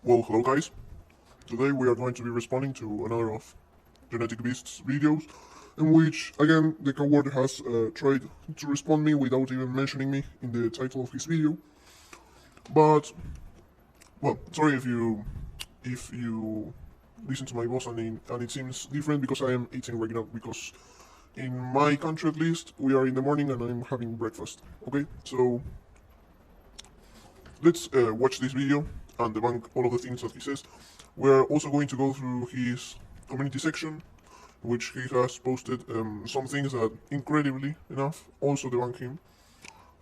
Well, hello guys. Today we are going to be responding to another of Genetic Beasts videos, in which, again, the coward has tried to respond me without even mentioning me in the title of his video. But, well, sorry if you listen to my voice and it seems different, because I am eating right now, because in my country at least, we are in the morning and I'm having breakfast, okay? So, let's watch this video and debunk all of the things that he says. We're also going to go through his community section, which he has posted some things that, incredibly enough, also debunk him,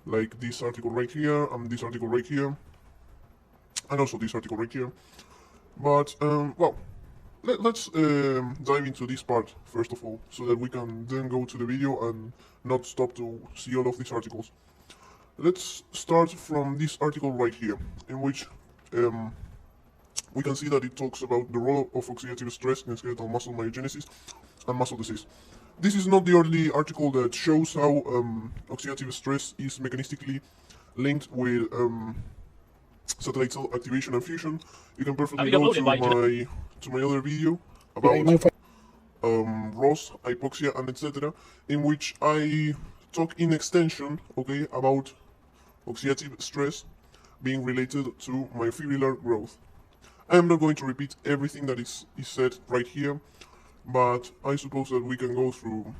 like this article right here, and this article right here, and also this article right here. But, well, let's dive into this part first of all, so that we can then go to the video and not stop to see all of these articles. Let's start from this article right here, in which we can see that it talks about the role of oxidative stress in skeletal muscle myogenesis and muscle disease. This is not the only article that shows how oxidative stress is mechanistically linked with satellite cell activation and fusion. You can perfectly go to my other video about ROS, hypoxia, and etc., in which I talk in extension, okay, about oxidative stress being related to myofibrillar growth. I am not going to repeat everything that is said right here, but I suppose that we can go through.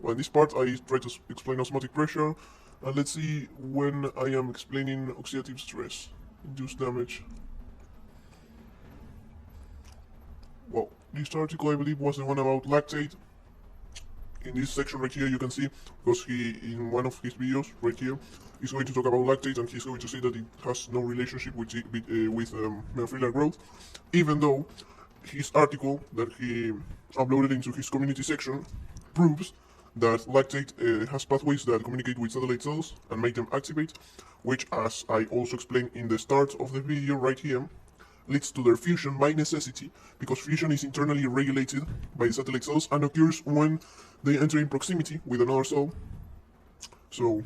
Well, in this part I try to explain osmotic pressure, and let's see when I am explaining oxidative stress induced damage. Well, this article I believe was the one about lactate. In this section right here you can see, because he, in one of his videos right here, is going to talk about lactate, and he's going to say that it has no relationship with myofibrillar growth, even though his article that he uploaded into his community section proves that lactate has pathways that communicate with satellite cells and make them activate, which, as I also explained in the start of the video right here, leads to their fusion by necessity, because fusion is internally regulated by the satellite cells and occurs when they enter in proximity with another cell. So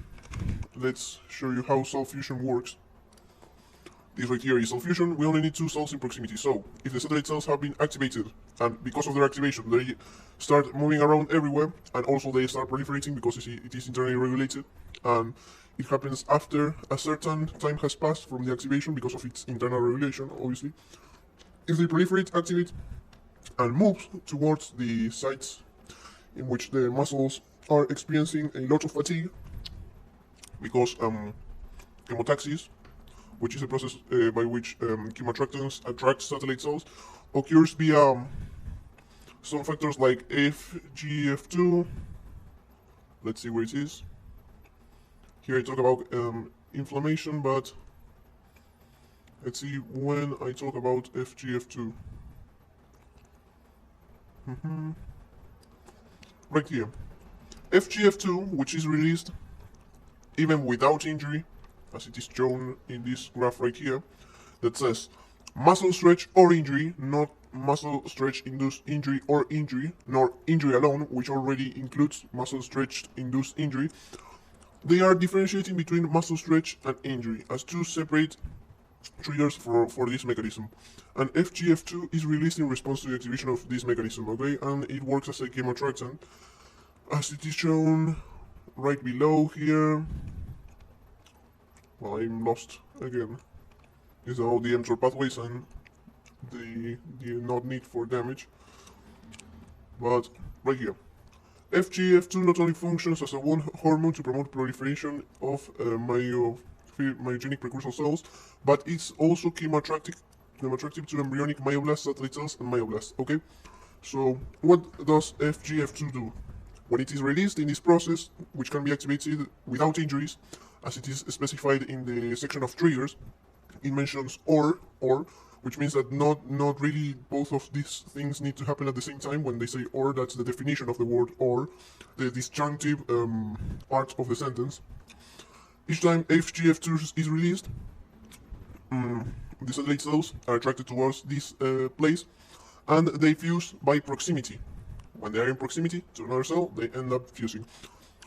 let's show you how cell fusion works. This right here is cell fusion. We only need two cells in proximity. So if the satellite cells have been activated, and because of their activation they start moving around everywhere, and also they start proliferating because it is internally regulated, and it happens after a certain time has passed from the activation because of its internal regulation, obviously. If they proliferate, activate, and move towards the sites in which the muscles are experiencing a lot of fatigue, because chemotaxis, which is a process by which chemoattractants attract satellite cells, occurs via some factors like FGF2. Let's see where it is. Here I talk about inflammation, but let's see when I talk about FGF2. Right here. FGF2, which is released even without injury, as it is shown in this graph right here, that says muscle stretch or injury, not muscle stretch induced injury or injury, nor injury alone, which already includes muscle stretch induced injury. They are differentiating between muscle stretch and injury as two separate triggers for this mechanism. And FGF2 is released in response to the activation of this mechanism, okay? And it works as a chemoattractant, as it is shown right below here. Well, I'm lost again. These are all the mTOR pathways and the not need for damage. But right here, FGF2 not only functions as a one hormone to promote proliferation of myogenic precursor cells, but it's also chemoattractive to embryonic myoblasts, satellite cells, and myoblasts. Okay, so what does FGF2 do? When it is released in this process, which can be activated without injuries, as it is specified in the section of triggers, it mentions or, which means that not really both of these things need to happen at the same time. When they say or, that's the definition of the word or, the disjunctive part of the sentence. Each time FGF2 is released, the satellite cells are attracted towards this place, and they fuse by proximity. When they are in proximity to another cell, they end up fusing.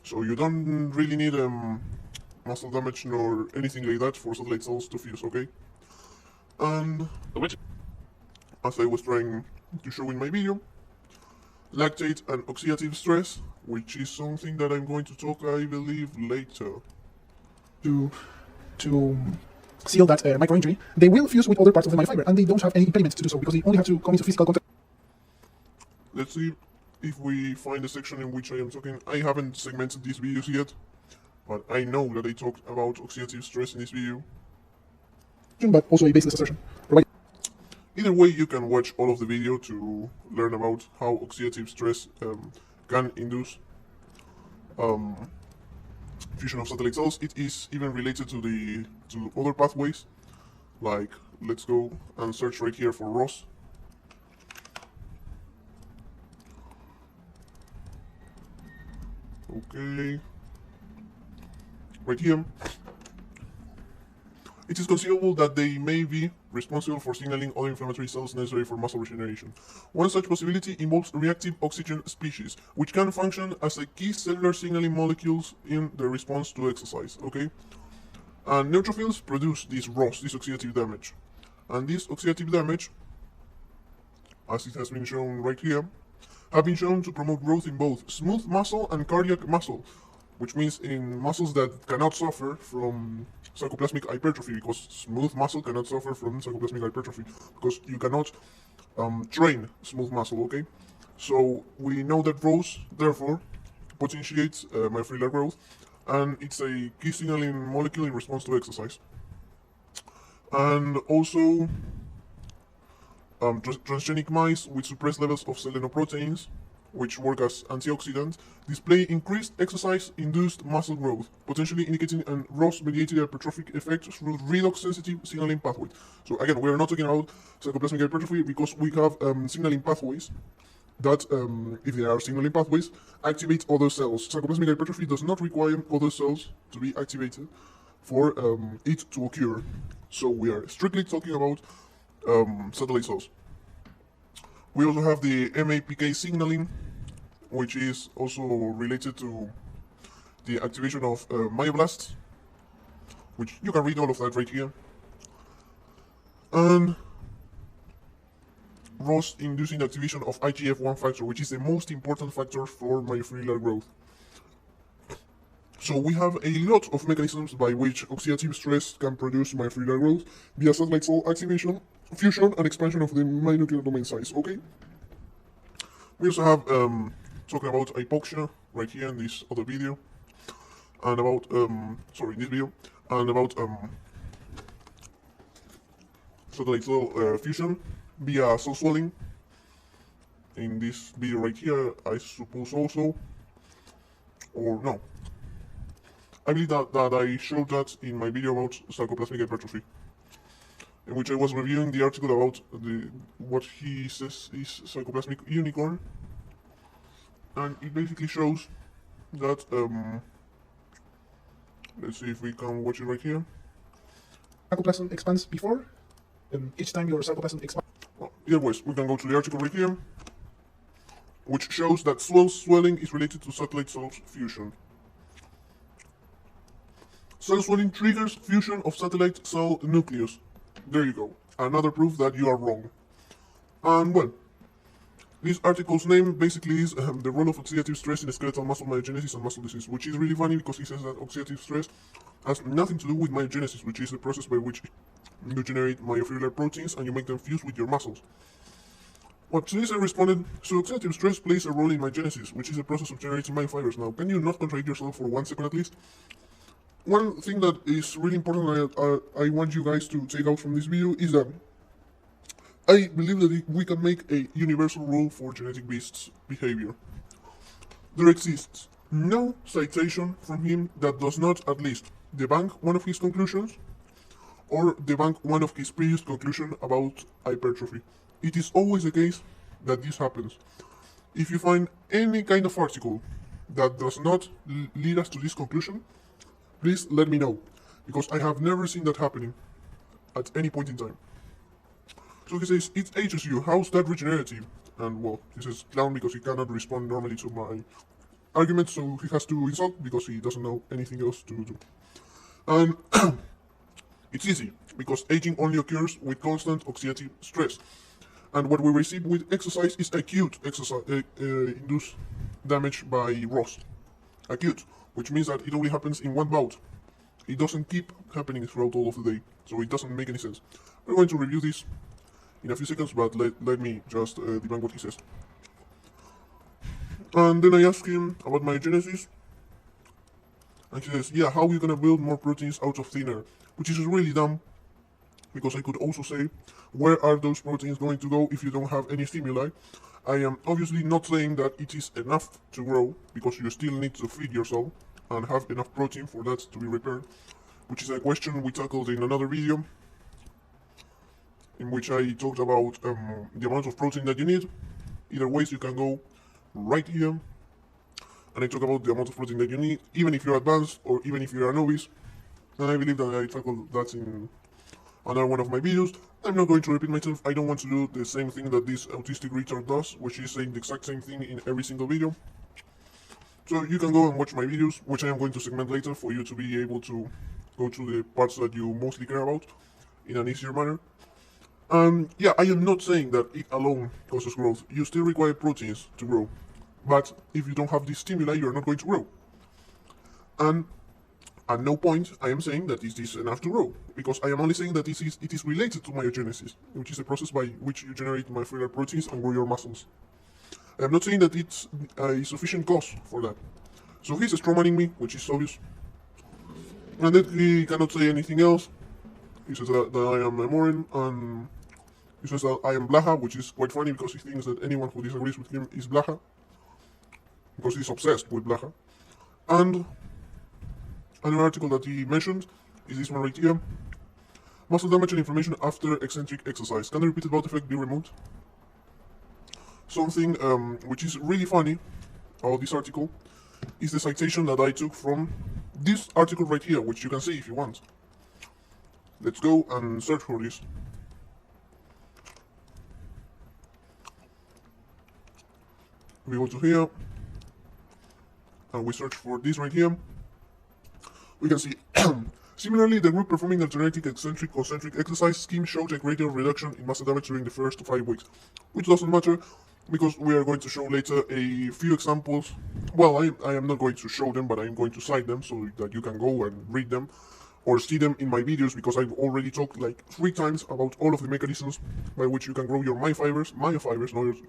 So you don't really need muscle damage nor anything like that for satellite cells to fuse, okay? And as I was trying to show in my video, lactate and oxidative stress, which is something that I'm going to talk, I believe, later. To seal that micro injury, they will fuse with other parts of the myofiber, and they don't have any impediment to do so because they only have to come into physical contact. Let's see if we find the section in which I am talking. I haven't segmented these videos yet, but I know that I talked about oxidative stress in this video. But also a baseless assertion. Either way, you can watch all of the video to learn about how oxidative stress can induce fusion of satellite cells. It is even related to other pathways, like let's go and search right here for ROS. Okay, right here. It is conceivable that they may be responsible for signaling other inflammatory cells necessary for muscle regeneration. One such possibility involves reactive oxygen species, which can function as a key cellular signaling molecules in the response to exercise, okay? And neutrophils produce this ROS, this oxidative damage. And this oxidative damage, as it has been shown right here, have been shown to promote growth in both smooth muscle and cardiac muscle, which means in muscles that cannot suffer from sarcoplasmic hypertrophy, because smooth muscle cannot suffer from sarcoplasmic hypertrophy, because you cannot train smooth muscle, okay? So we know that ROS, therefore, potentiates myofibrillar growth, and it's a key signaling molecule in response to exercise. And also, transgenic mice with suppressed levels of selenoproteins, which work as antioxidants, display increased exercise-induced muscle growth, potentially indicating a ROS-mediated hypertrophic effect through redox-sensitive signaling pathways. So again, we are not talking about sarcoplasmic hypertrophy because we have signaling pathways that, if there are signaling pathways, activate other cells. Sarcoplasmic hypertrophy does not require other cells to be activated for it to occur. So we are strictly talking about satellite cells. We also have the MAPK signaling, which is also related to the activation of myoblasts, which you can read all of that right here. And ROS inducing the activation of IGF-1 factor, which is the most important factor for myofibrillar growth. So we have a lot of mechanisms by which oxidative stress can produce myofibrillar growth via satellite cell activation, fusion, and expansion of the myonuclear domain size, okay? We also have talking about hypoxia right here in this other video, and about this video, and about satellite cell fusion via cell swelling in this video right here, I suppose also, or no. I believe that I showed that in my video about sarcoplasmic hypertrophy, in which I was reviewing the article about what he says is sarcoplasmic unicorn, and it basically shows that, let's see if we can watch it right here. Sarcoplasm expands before, each time your sarcoplasm expands. Well, either ways, we can go to the article right here, which shows that swelling is related to satellite cell fusion. Cell swelling triggers fusion of satellite cell nucleus. There you go. Another proof that you are wrong. And well, this article's name basically is the role of oxidative stress in skeletal muscle myogenesis and muscle disease, which is really funny because he says that oxidative stress has nothing to do with myogenesis, which is the process by which you generate myofibrillar proteins and you make them fuse with your muscles. Well, to this I responded, so oxidative stress plays a role in myogenesis, which is the process of generating myofibers. Now, can you not contradict yourself for 1 second at least? One thing that is really important I want you guys to take out from this video is that I believe that we can make a universal rule for genetic beasts' behavior. There exists no citation from him that does not at least debunk one of his conclusions or debunk one of his previous conclusions about hypertrophy. It is always the case that this happens. If you find any kind of article that does not lead us to this conclusion, please let me know, because I have never seen that happening at any point in time. So he says, it ages you, how's that regenerative? And well, he says clown because he cannot respond normally to my argument, so he has to insult because he doesn't know anything else to do. And It's easy, because aging only occurs with constant oxidative stress. And what we receive with exercise is acute induced damage by ROS. Acute, which means that it only happens in one bout. It doesn't keep happening throughout all of the day, so it doesn't make any sense. We're going to review this in a few seconds, but let me just debunk what he says. And then I ask him about myogenesis, and he says, yeah, how are you gonna build more proteins out of thin air? Which is really dumb, because I could also say, where are those proteins going to go if you don't have any stimuli? I am obviously not saying that it is enough to grow, because you still need to feed yourself and have enough protein for that to be repaired, which is a question we tackled in another video, in which I talked about the amount of protein that you need. Either ways, you can go right here, and I talk about the amount of protein that you need, even if you're advanced or even if you're a novice. And I believe that I tackled that in another one of my videos. I'm not going to repeat myself. I don't want to do the same thing that this autistic retard does, which is saying the exact same thing in every single video. So you can go and watch my videos, which I am going to segment later for you to be able to go through the parts that you mostly care about in an easier manner. Yeah, I am not saying that it alone causes growth. You still require proteins to grow. But if you don't have this stimuli, you're not going to grow. And at no point I am saying that this is enough to grow, because I am only saying that it is related to myogenesis, which is the process by which you generate myofibrillar proteins and grow your muscles. I am not saying that it's a sufficient cause for that. So he's strawmanning me, which is obvious. And then he cannot say anything else. He says that I am a moron, and he says that I am blaha, which is quite funny because he thinks that anyone who disagrees with him is blaha, because he's obsessed with blaha. And another article that he mentioned is this one right here. Muscle damage and inflammation after eccentric exercise. Can the repeated bout effect be removed? Something which is really funny about this article is the citation that I took from this article right here, which you can see if you want. Let's go and search for this. We go to here, and we search for this right here. We can see, similarly, the group performing alternating eccentric concentric exercise scheme showed a greater reduction in muscle damage during the first 5 weeks, which doesn't matter, because we are going to show later a few examples. Well, I am not going to show them, but I am going to cite them so that you can go and read them or see them in my videos, because I've already talked like 3 times about all of the mechanisms by which you can grow your myofibers, not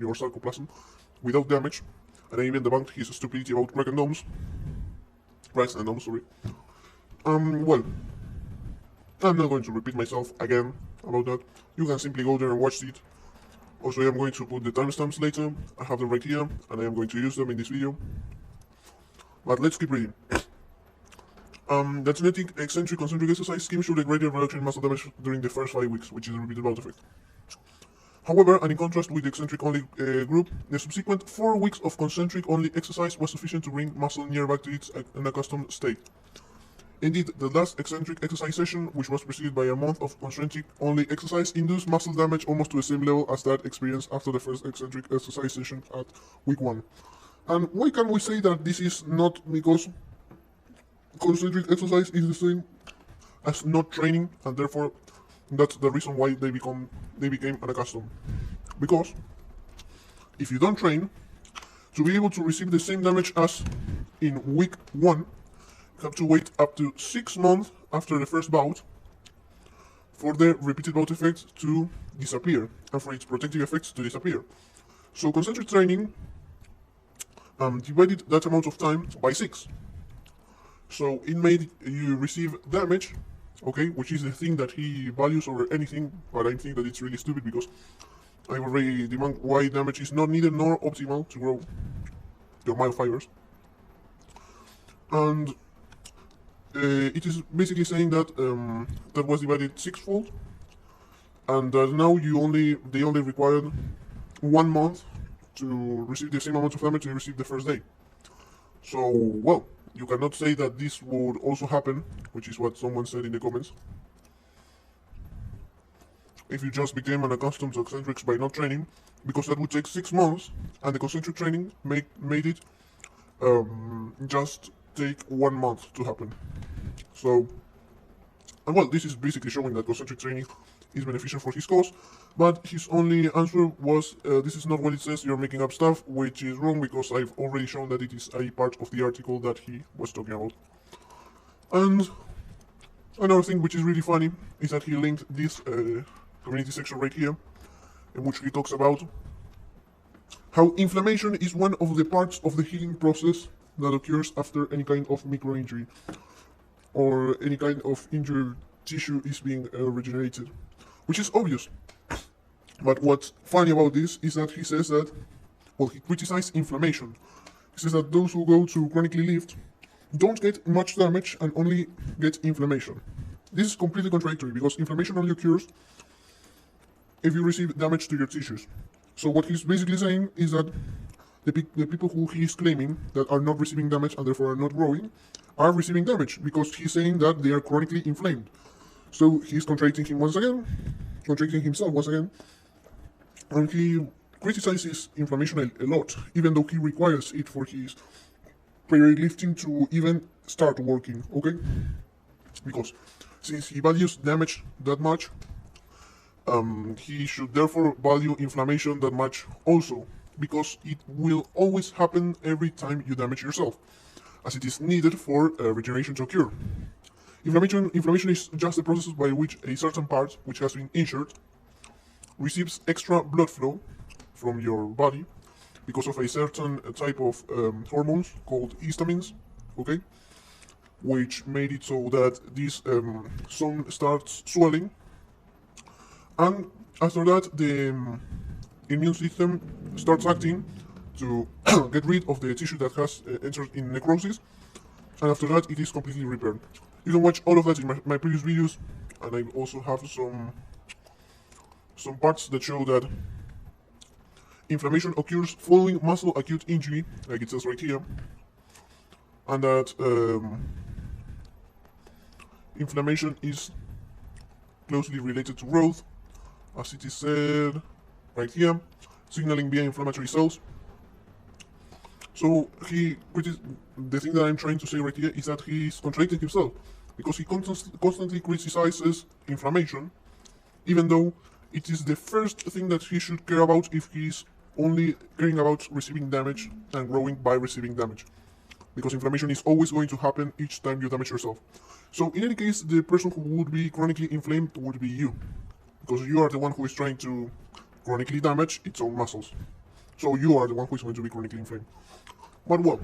your sarcoplasm, without damage. And I even debunked his stupidity about cracks and domes, sorry. Well, I'm not going to repeat myself again about that. You can simply go there and watch it. Also, I am going to put the timestamps later. I have them right here, and I am going to use them in this video. But let's keep reading. The genetic eccentric concentric exercise scheme showed a greater reduction in muscle damage during the first 5 weeks, which is a repeated bout effect. However, and in contrast with the eccentric-only group, the subsequent 4 weeks of concentric-only exercise was sufficient to bring muscle near back to its unaccustomed state. Indeed, the last eccentric exercise session, which was preceded by a month of concentric-only exercise, induced muscle damage almost to the same level as that experienced after the first eccentric exercise session at week 1. And why can we say that this is not because concentric exercise is the same as not training, and therefore that's the reason why they became unaccustomed? Because if you don't train, to be able to receive the same damage as in week 1, you have to wait up to 6 months after the first bout for the repeated bout effect to disappear and for its protective effects to disappear. So concentric training divided that amount of time by 6. So it made you receive damage, okay, which is the thing that he values over anything, but I think that it's really stupid because I already debunked why damage is not needed nor optimal to grow your myofibers. And it is basically saying that that was divided 6-fold, and now they only required 1 month to receive the same amount of damage they received the first day. So, well, you cannot say that this would also happen, which is what someone said in the comments, if you just became unaccustomed to eccentrics by not training, because that would take 6 months, and the concentric training made it just take 1 month to happen. So And well, this is basically showing that concentric training is beneficial for his cause, but his only answer was, this is not what it says, you're making up stuff, which is wrong because I've already shown that it is a part of the article that he was talking about. And another thing which is really funny is that he linked this community section right here, in which he talks about how inflammation is one of the parts of the healing process that occurs after any kind of micro-injury or any kind of injured tissue is being regenerated, which is obvious. But what's funny about this is that he says that, well, he criticizes inflammation. He says that those who go to chronically lift don't get much damage and only get inflammation. This is completely contradictory because inflammation only occurs if you receive damage to your tissues. So what he's basically saying is that the people who he's claiming that are not receiving damage and therefore are not growing are receiving damage because he's saying that they are chronically inflamed. So he's contradicting himself once again, and he criticizes inflammation a lot, even though he requires it for his lifting to even start working, okay? Because since he values damage that much, he should therefore value inflammation that much also, because it will always happen every time you damage yourself, as it is needed for regeneration to occur. Inflammation is just the process by which a certain part which has been injured receives extra blood flow from your body because of a certain type of hormones called histamines, okay, which made it so that this zone starts swelling, and after that the immune system starts acting to get rid of the tissue that has entered in necrosis, and after that it is completely repaired. You can watch all of that in my previous videos, and I also have some parts that show that inflammation occurs following muscle acute injury, like it says right here, and that inflammation is closely related to growth, as it is said right here, signaling via inflammatory cells. So the thing that I'm trying to say right here is that he is contradicting himself, because he constantly criticizes inflammation, even though it is the first thing that he should care about if he's only caring about receiving damage and growing by receiving damage, because inflammation is always going to happen each time you damage yourself. So in any case, the person who would be chronically inflamed would be you, because you are the one who is trying to chronically damage its own muscles. So you are the one who is going to be chronically inflamed. But well,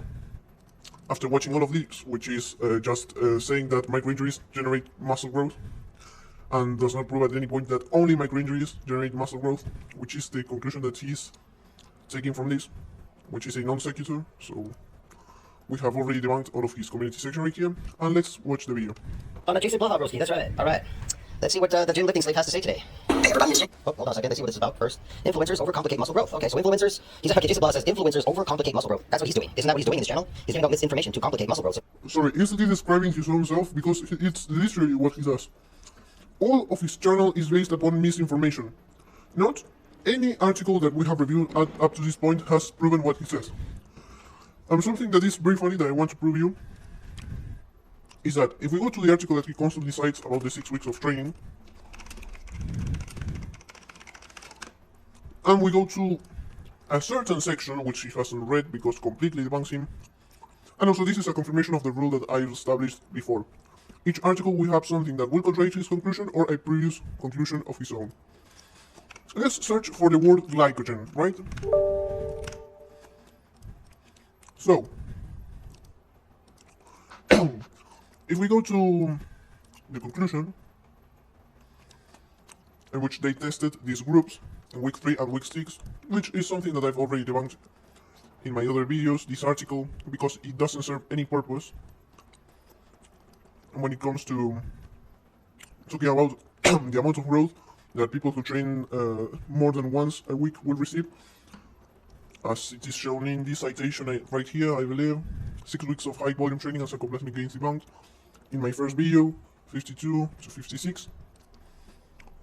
after watching all of this, which is just saying that microinjuries generate muscle growth, and does not prove at any point that only microinjuries generate muscle growth, which is the conclusion that he's taking from this, which is a non sequitur. So we have already debunked all of his community section right here, and let's watch the video. On a Jason Bloodhog Broski, that's right. All right. Let's see what the gym lifting slave has to say today. Oh, hold on a second. Let's see what this is about first. Influencers overcomplicate muscle growth. Okay, so influencers. Okay, Jason Blood says influencers overcomplicate muscle growth. That's what he's doing. Isn't that what he's doing in this channel? He's giving out misinformation to complicate muscle growth. Sorry, isn't he describing his own self? Because it's literally what he does. All of his channel is based upon misinformation. Not any article that we have reviewed up to this point has proven what he says. Something that is very funny that I want to prove you is that if we go to the article that he constantly cites about the 6 weeks of training, and we go to a certain section which he hasn't read because completely debunks him, and also this is a confirmation of the rule that I established before. Each article will have something that will contradict his conclusion or a previous conclusion of his own. Let's search for the word glycogen, right? So, if we go to the conclusion, in which they tested these groups in week 3 and week 6, which is something that I've already debunked in my other videos, this article, because it doesn't serve any purpose when it comes to talking about the amount of growth that people who train more than once a week will receive. As it is shown in this citation right here, I believe, 6 weeks of high volume training and sarcoplasmic gains debunked. In my first video, 52 to 56.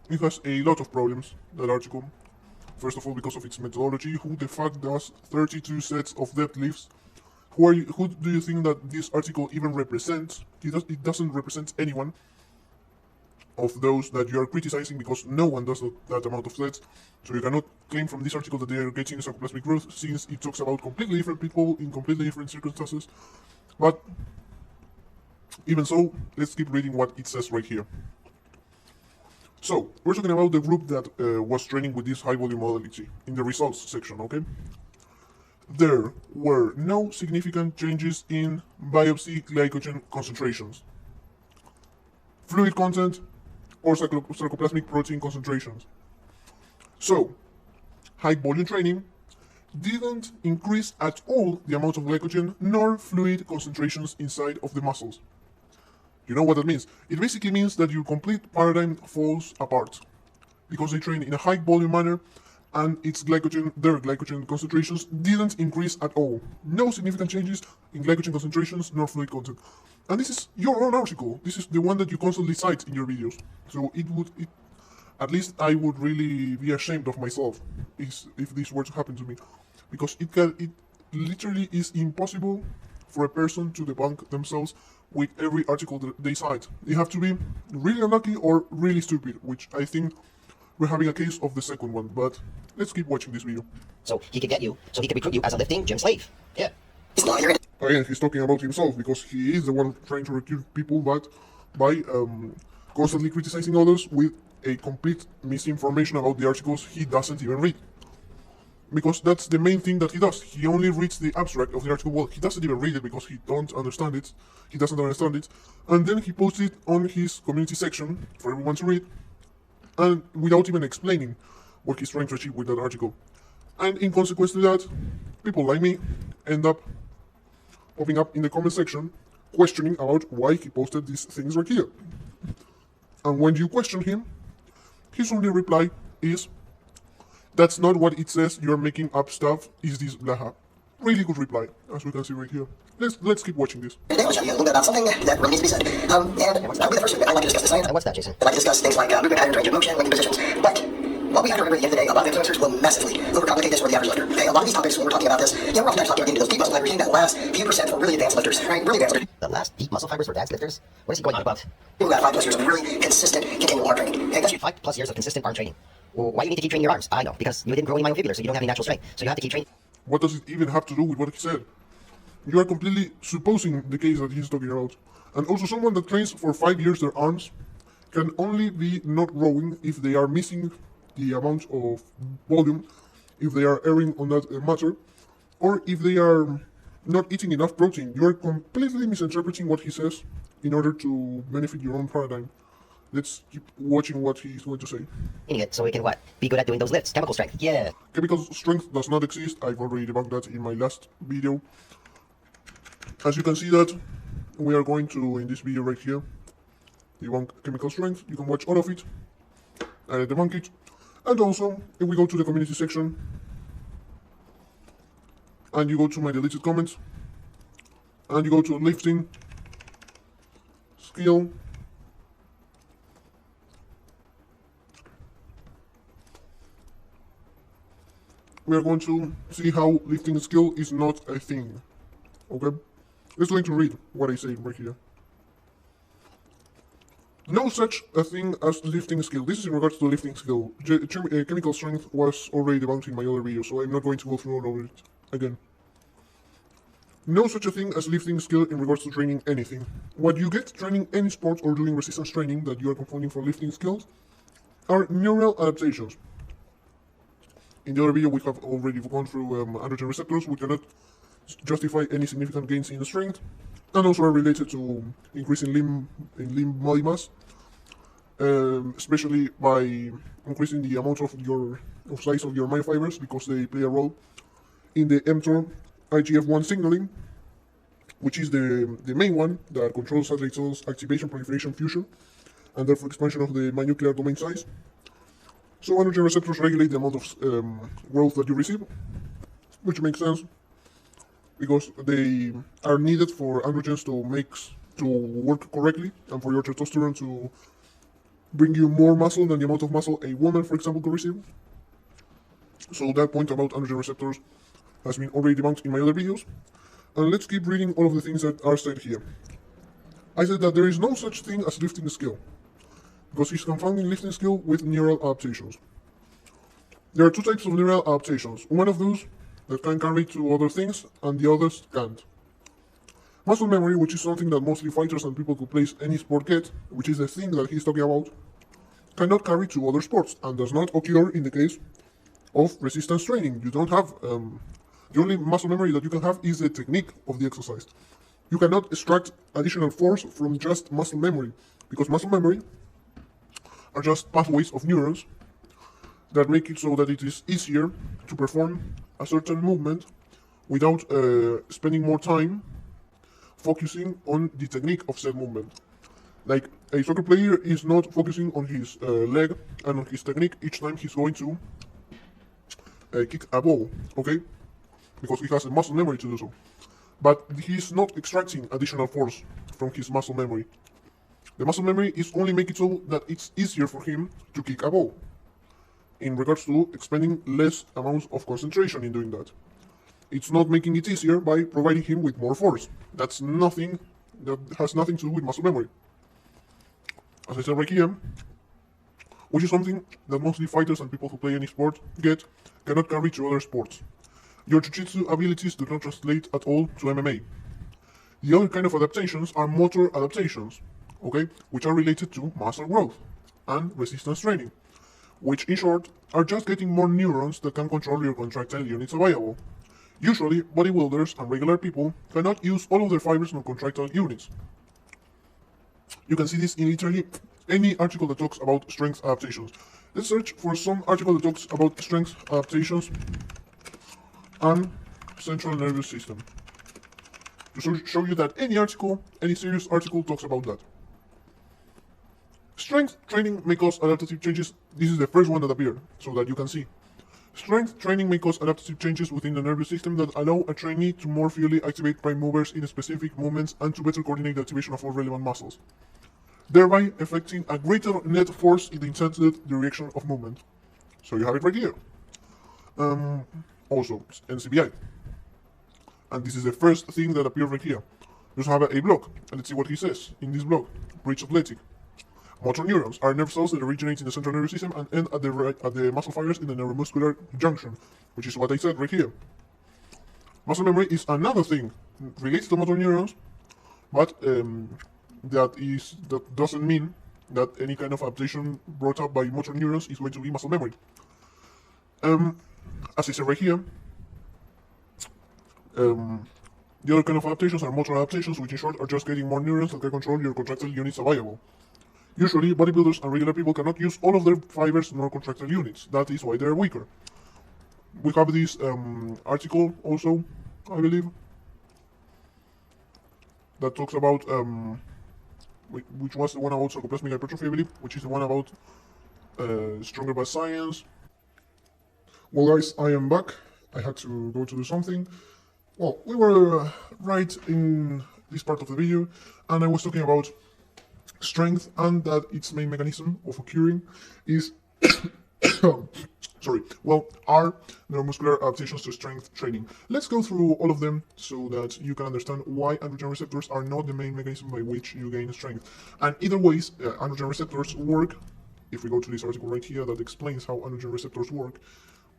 It has a lot of problems, that article. First of all, because of its methodology. Who the fuck does 32 sets of deadlifts? Who do you think that this article even represents? It doesn't represent anyone. of those that you are criticizing, because no one does that amount of sets. So you cannot claim from this article that they are getting sarcoplasmic growth, since it talks about completely different people in completely different circumstances. But even so, let's keep reading what it says right here. So, we're talking about the group that was training with this high volume modality in the results section, okay? There were no significant changes in biopsy glycogen concentrations, fluid content, or sarcoplasmic protein concentrations. So, high volume training didn't increase at all the amount of glycogen nor fluid concentrations inside of the muscles. You know what that means? It basically means that your complete paradigm falls apart, because they train in a high volume manner and their glycogen concentrations didn't increase at all. No significant changes in glycogen concentrations nor fluid content. And this is your own article. This is the one that you constantly cite in your videos. So at least I would really be ashamed of myself if this were to happen to me, because it literally is impossible for a person to debunk themselves with every article that they cite. You have to be really unlucky or really stupid, which I think we're having a case of the second one, but let's keep watching this video. So he could recruit you as a lifting gym slave. Yeah. Again, he's talking about himself, because he is the one trying to recruit people, but by constantly criticizing others with a complete misinformation about the articles he doesn't even read. Because that's the main thing that he does. He only reads the abstract of the article. Well, he doesn't even read it because he doesn't understand it, and then he posts it on his community section for everyone to read, and without even explaining what he's trying to achieve with that article. And in consequence to that, people like me end up popping up in the comment section questioning about why he posted these things right here. And when you question him, his only reply is, "That's not what it says, you're making up stuff, is this blah." Really good reply, as we can see right here. Let's keep watching this. Today I'll tell you a little bit about something that really needs to be said. And I'll be the first one. I like to discuss the science. And what's that, Jason? I like to discuss things like movement patterns, range of motion, linking positions. But what we have to remember at the end of the day, a lot of influencers will massively overcomplicate this for the average lifter. Okay, a lot of these topics, when we're talking about this, we're oftentimes talking into those deep muscle fibers, that last few percent for really advanced lifters, right? Really advanced lifters. The last deep muscle fibers for advanced lifters? What is he going on about? People got 5+ years of really consistent, continual arm training. Okay, that's 5+ years of consistent arm training. Well, why do you need to keep training your arms? I know, because you didn't grow any myofibrillar, so you don't have any natural strength. So you have to keep training. What does it even have to do with what he said? You are completely supposing the case that he's talking about. And also, someone that trains for 5 years their arms can only be not growing if they are missing the amount of volume, if they are erring on that matter, or if they are not eating enough protein. You are completely misinterpreting what he says in order to benefit your own paradigm. Let's keep watching what he's going to say. It so we can what? Be good at doing those lifts. Chemical strength. Yeah. Chemical strength does not exist. I've already debunked that in my last video. As you can see that we are going to, in this video right here, debunk chemical strength. You can watch all of it and debunk it. And also, if we go to the community section and you go to my deleted comments and you go to lifting skill, we are going to see how lifting skill is not a thing. Okay? Let's going to read what I say right here. No such a thing as lifting skill. This is in regards to lifting skill. Chemical strength was already debunked in my other video, so I'm not going to go through all of it again. No such a thing as lifting skill in regards to training anything. What you get training any sport or doing resistance training that you are confounding for lifting skills are neural adaptations. In the other video, we have already gone through androgen receptors. We cannot justify any significant gains in strength, and also are related to increasing limb body mass, especially by increasing the amount of size of your myofibers, because they play a role in the mTOR IGF-1 signaling, which is the main one that controls satellite cells activation, proliferation, fusion, and therefore expansion of the nuclear domain size. So androgen receptors regulate the amount of growth that you receive, which makes sense because they are needed for androgens to work correctly, and for your testosterone to bring you more muscle than the amount of muscle a woman, for example, could receive. So that point about androgen receptors has been already debunked in my other videos. And let's keep reading all of the things that are said here. I said that there is no such thing as lifting skill. because he's confounding lifting skill with neural adaptations. There are two types of neural adaptations, one of those that can carry to other things and the others can't. Muscle memory, which is something that mostly fighters and people who play any sport get, which is the thing that he's talking about, cannot carry to other sports and does not occur in the case of resistance training. You don't have, the only muscle memory that you can have is the technique of the exercise. You cannot extract additional force from just muscle memory, because muscle memory are just pathways of neurons that make it so that it is easier to perform a certain movement without spending more time focusing on the technique of said movement. Like a soccer player is not focusing on his leg and on his technique each time he's going to kick a ball, okay? Because he has a muscle memory to do so. But he's not extracting additional force from his muscle memory. The muscle memory is only making it so that it's easier for him to kick a ball, in regards to expending less amounts of concentration in doing that. It's not making it easier by providing him with more force. That has nothing to do with muscle memory. As I said right here, which is something that mostly fighters and people who play any sport cannot carry to other sports. Your jiu-jitsu abilities do not translate at all to MMA. The other kind of adaptations are motor adaptations, okay, which are related to muscle growth and resistance training, which in short are just getting more neurons that can control your contractile units available. Usually, bodybuilders and regular people cannot use all of their fibers nor contractile units. You can see this in literally any article that talks about strength adaptations. Let's search for some article that talks about strength adaptations and central nervous system, to show you that any serious article talks about that. Strength training may cause adaptive changes. This is the first one that appeared, so that you can see. Strength training may cause adaptive changes within the nervous system that allow a trainee to more freely activate prime movers in specific movements and to better coordinate the activation of all relevant muscles, thereby affecting a greater net force in the intended direction of movement. So you have it right here. Also, NCBI. And this is the first thing that appeared right here. You have a blog, and let's see what he says in this blog. Bridge Athletic. Motor neurons are nerve cells that originate in the central nervous system and end at the muscle fibers in the neuromuscular junction, which is what I said right here. Muscle memory is another thing related to motor neurons, but that doesn't mean that any kind of adaptation brought up by motor neurons is going to be muscle memory. As I said right here, the other kind of adaptations are motor adaptations, which in short are just getting more neurons that can control your contractile units available. Usually, bodybuilders and regular people cannot use all of their fibers nor contractile units. That is why they're weaker. We have this article also, I believe, that talks about, which was the one about sarcoplasmic hypertrophy, I believe, which is the one about stronger by science. Well guys, I am back. I had to go to do something. Well, we were right in this part of the video, and I was talking about strength and that its main mechanism of occurring is are neuromuscular adaptations to strength training. Let's go through all of them so that you can understand why androgen receptors are not the main mechanism by which you gain strength. And either ways, androgen receptors work. If we go to this article right here that explains how androgen receptors work,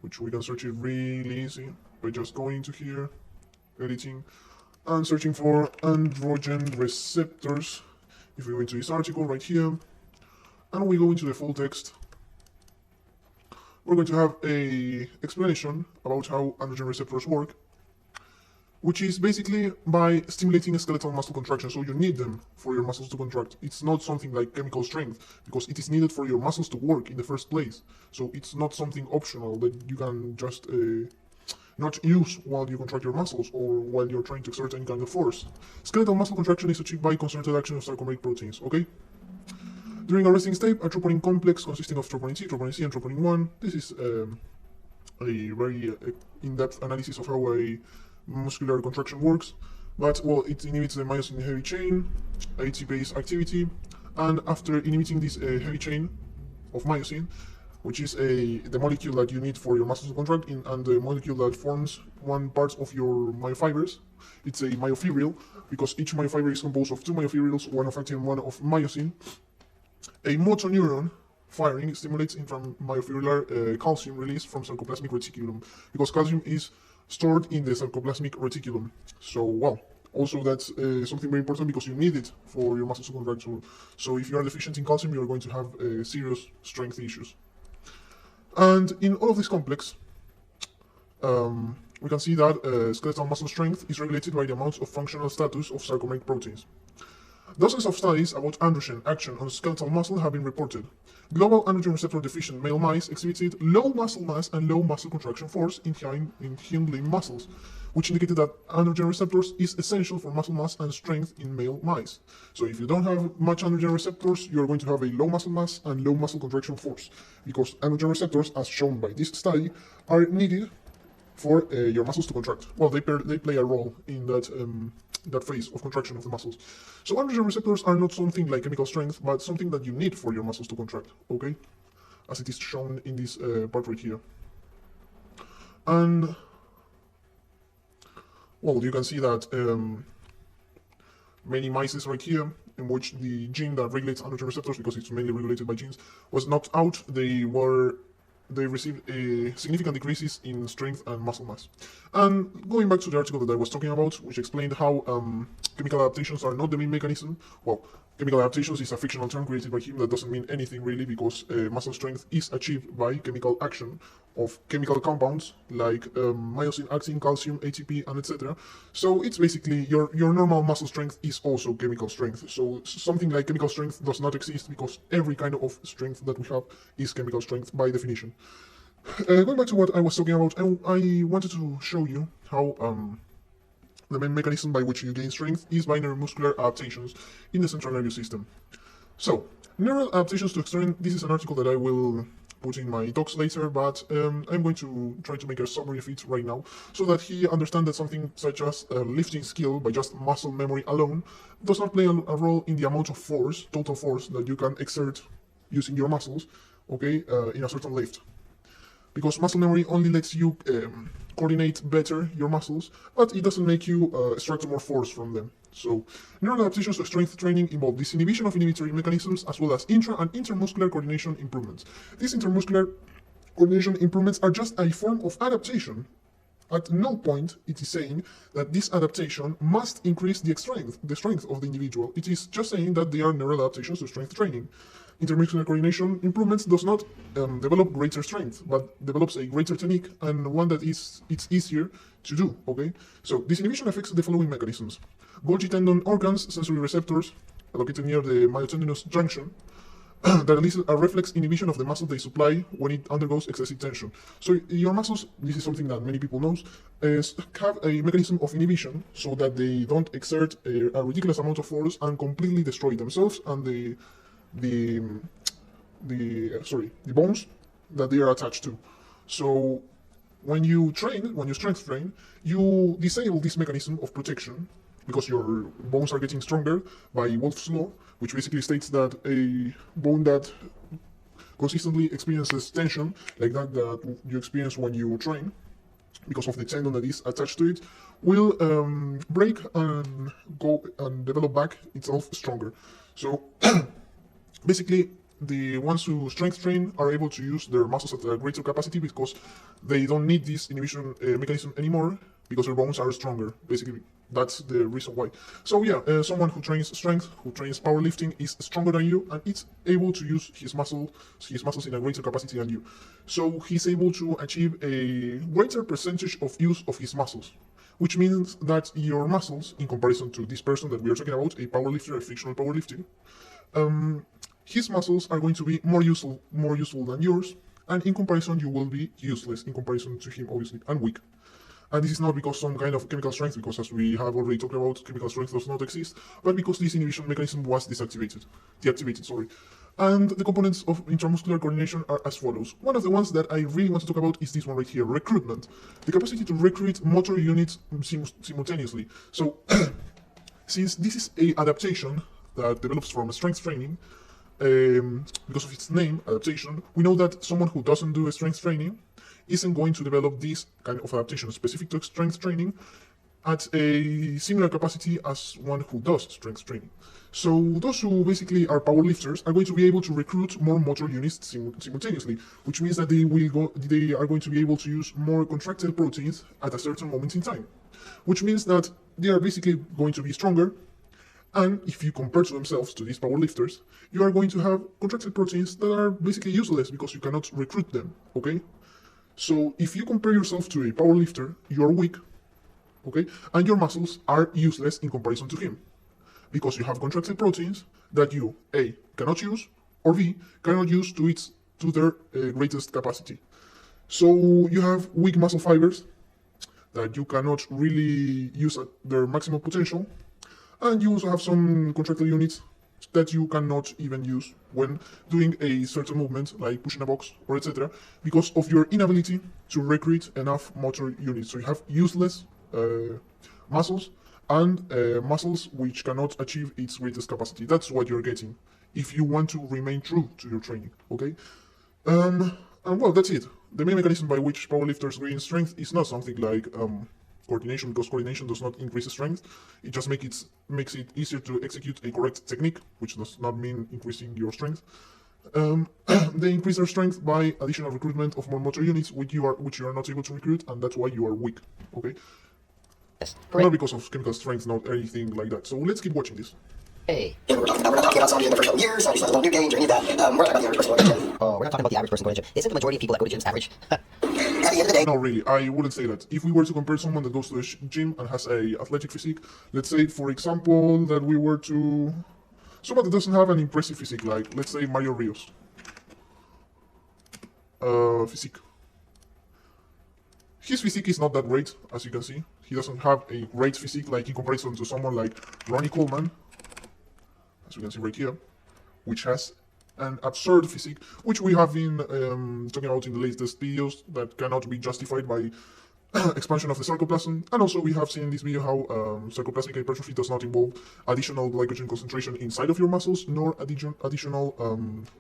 which we can search it really easy by just going into here, editing, and searching for androgen receptors. If we go into this article right here, and we go into the full text, we're going to have a explanation about how androgen receptors work, which is basically by stimulating skeletal muscle contraction. So you need them for your muscles to contract. It's not something like chemical strength, because it is needed for your muscles to work in the first place. So it's not something optional that you can just not use while you contract your muscles or while you're trying to exert any kind of force. Skeletal muscle contraction is achieved by concerted action of sarcomeric proteins, okay? During a resting state, a troponin complex consisting of troponin C, and troponin 1. This is a very in-depth analysis of how a muscular contraction works. But, well, it inhibits the myosin heavy chain, ATPase activity, and after inhibiting this heavy chain of myosin, which is the molecule that you need for your muscles to contract, and the molecule that forms one part of your myofibers. It's a myofibril, because each myofiber is composed of two myofibrils, one of actin and one of myosin. A motor neuron firing stimulates myofibrillar calcium release from sarcoplasmic reticulum, because calcium is stored in the sarcoplasmic reticulum. So, well, also that's something very important because you need it for your muscles to contract. So if you are deficient in calcium, you are going to have serious strength issues. And in all of this complex, we can see that skeletal muscle strength is regulated by the amount of functional status of sarcomeric proteins. Dozens of studies about androgen action on skeletal muscle have been reported. Global androgen receptor deficient male mice exhibited low muscle mass and low muscle contraction force in hind limb muscles, which indicated that androgen receptors is essential for muscle mass and strength in male mice. So if you don't have much androgen receptors, you are going to have a low muscle mass and low muscle contraction force, because androgen receptors, as shown by this study, are needed for your muscles to contract. Well, they play a role in that phase of contraction of the muscles. So androgen receptors are not something like chemical strength, but something that you need for your muscles to contract, okay? As it is shown in this part right here. And, well, you can see that many mice right here, in which the gene that regulates androgen receptors, because it's mainly regulated by genes, was knocked out. They received significant decreases in strength and muscle mass. And going back to the article that I was talking about, which explained how chemical adaptations are not the main mechanism, well, chemical adaptations is a fictional term created by him that doesn't mean anything really, because muscle strength is achieved by chemical action of chemical compounds like myosin, actin, calcium, ATP, and etc. So it's basically your normal muscle strength is also chemical strength. So something like chemical strength does not exist, because every kind of strength that we have is chemical strength by definition. Going back to what I was talking about, I wanted to show you how the main mechanism by which you gain strength is by neuromuscular adaptations in the central nervous system. So, neural adaptations to extend, this is an article that I will put in my talks later, but I'm going to try to make a summary of it right now, so that he understands that something such as lifting skill by just muscle memory alone does not play a role in the amount of force, total force, that you can exert using your muscles, okay, in a certain lift. Because muscle memory only lets you coordinate better your muscles, but it doesn't make you extract more force from them. So, neural adaptations to strength training involve disinhibition of inhibitory mechanisms as well as intra and intermuscular coordination improvements. These intermuscular coordination improvements are just a form of adaptation. At no point it is saying that this adaptation must increase the strength of the individual. It is just saying that they are neural adaptations to strength training. Intermuscular coordination improvements does not develop greater strength, but develops a greater technique, and one that it's easier to do, okay? So, this inhibition affects the following mechanisms. Golgi tendon organs, sensory receptors, located near the myotendinous junction, that releases a reflex inhibition of the muscle they supply when it undergoes excessive tension. So your muscles, this is something that many people knows, have a mechanism of inhibition so that they don't exert a ridiculous amount of force and completely destroy themselves and the bones that they are attached to. So when you strength train, you disable this mechanism of protection, because your bones are getting stronger by Wolff's law, which basically states that a bone that consistently experiences tension, like that you experience when you train, because of the tendon that is attached to it, will break and go and develop back itself stronger. So basically, the ones who strength train are able to use their muscles at a greater capacity because they don't need this inhibition mechanism anymore, because their bones are stronger. Basically, that's the reason why. So yeah, someone who trains strength, who trains powerlifting, is stronger than you, and it's able to use his muscles in a greater capacity than you. So he's able to achieve a greater percentage of use of his muscles, which means that your muscles, in comparison to this person that we are talking about, a powerlifter, a fictional powerlifting, his muscles are going to be more useful than yours, and in comparison you will be useless in comparison to him, obviously, and weak. And this is not because some kind of chemical strength, because as we have already talked about, chemical strength does not exist, but because this inhibition mechanism was deactivated. And the components of intramuscular coordination are as follows. One of the ones that I really want to talk about is this one right here, recruitment. The capacity to recruit motor units simultaneously. So, since this is an adaptation that develops from strength training, because of its name, adaptation, we know that someone who doesn't do strength training isn't going to develop this kind of adaptation specific to strength training at a similar capacity as one who does strength training. So those who basically are powerlifters are going to be able to recruit more motor units simultaneously, which means that they are going to be able to use more contractile proteins at a certain moment in time, which means that they are basically going to be stronger. And if you compare to themselves, to these powerlifters, you are going to have contractile proteins that are basically useless because you cannot recruit them, okay? So if you compare yourself to a powerlifter, you are weak, okay? And your muscles are useless in comparison to him, because you have contractile proteins that you, A, cannot use, or B, cannot use to their greatest capacity. So you have weak muscle fibers that you cannot really use at their maximum potential, and you also have some contractile units that you cannot even use when doing a certain movement, like pushing a box or etc., because of your inability to recruit enough motor units. So you have useless muscles and muscles which cannot achieve its greatest capacity. That's what you're getting if you want to remain true to your training, okay? And well, that's it. The main mechanism by which powerlifters gain strength is not something like coordination, because coordination does not increase strength. It just makes it easier to execute a correct technique, which does not mean increasing your strength. They increase their strength by additional recruitment of more motor units, which you are not able to recruit, and that's why you are weak. Okay. Yes. Not because of chemical strength, not anything like that. So let's keep watching this. Hey. We're not talking about somebody in the first couple years, somebody who's new gains or any of that. We're talking about the average person going to the gym. Oh, we're not talking about the average person going to the gym. Isn't the majority of people that go to gyms average? At the end of the day. No, really, I wouldn't say that. If we were to compare someone that goes to the gym and has a athletic physique, let's say, for example, that we were to someone that doesn't have an impressive physique, like let's say Mario Rios. Physique. His physique is not that great, as you can see. He doesn't have a great physique, like in comparison to someone like Ronnie Coleman, as we can see right here, which has an absurd physique, which we have been talking about in the latest videos, that cannot be justified by expansion of the sarcoplasm. And also we have seen in this video how sarcoplasmic hypertrophy does not involve additional glycogen concentration inside of your muscles, nor additional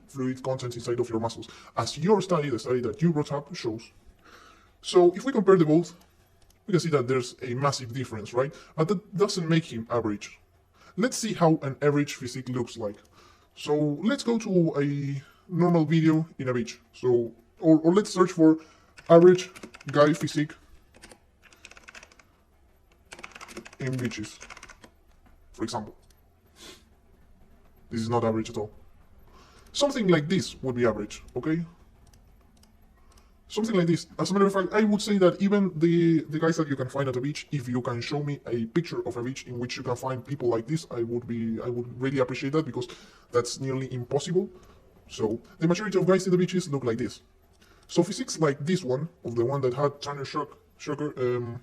fluid content inside of your muscles, as your study, the study that you brought up, shows. So if we compare the both, we can see that there's a massive difference, right? But that doesn't make him average. Let's see how an average physique looks like. So let's go to a normal video in a beach. So, or let's search for average guy physique in beaches, for example. This is not average at all. Something like this would be average, okay? Something like this. As a matter of fact, I would say that even the guys that you can find at the beach, if you can show me a picture of a beach in which you can find people like this, I would really appreciate that, because that's nearly impossible. So the majority of guys in the beaches look like this. So physiques like this one, of the one that had Tanner Shocker,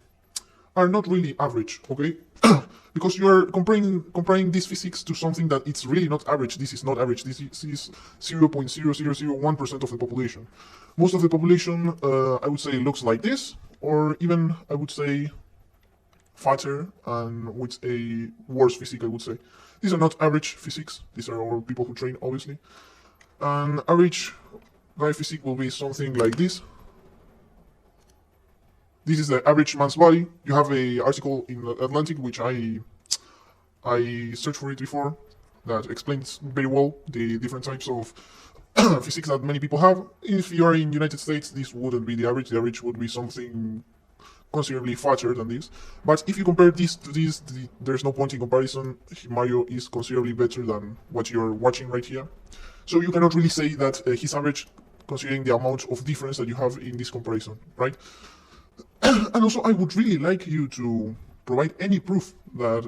are not really average, okay? Because you are comparing these physiques to something that it's really not average. This is not average. This is 0.0001% of the population. Most of the population, I would say, looks like this, or even, I would say, fatter and with a worse physique, I would say. These are not average physiques. These are all people who train, obviously. An average guy physique will be something like this. This is the average man's body. You have an article in Atlantic, which I searched for it before, that explains very well the different types of physiques that many people have. If you are in United States, this wouldn't be the average. The average would be something considerably fatter than this. But if you compare this to this, there's no point in comparison. Mario is considerably better than what you're watching right here. So you cannot really say that he's average, considering the amount of difference that you have in this comparison, right? And also, I would really like you to provide any proof that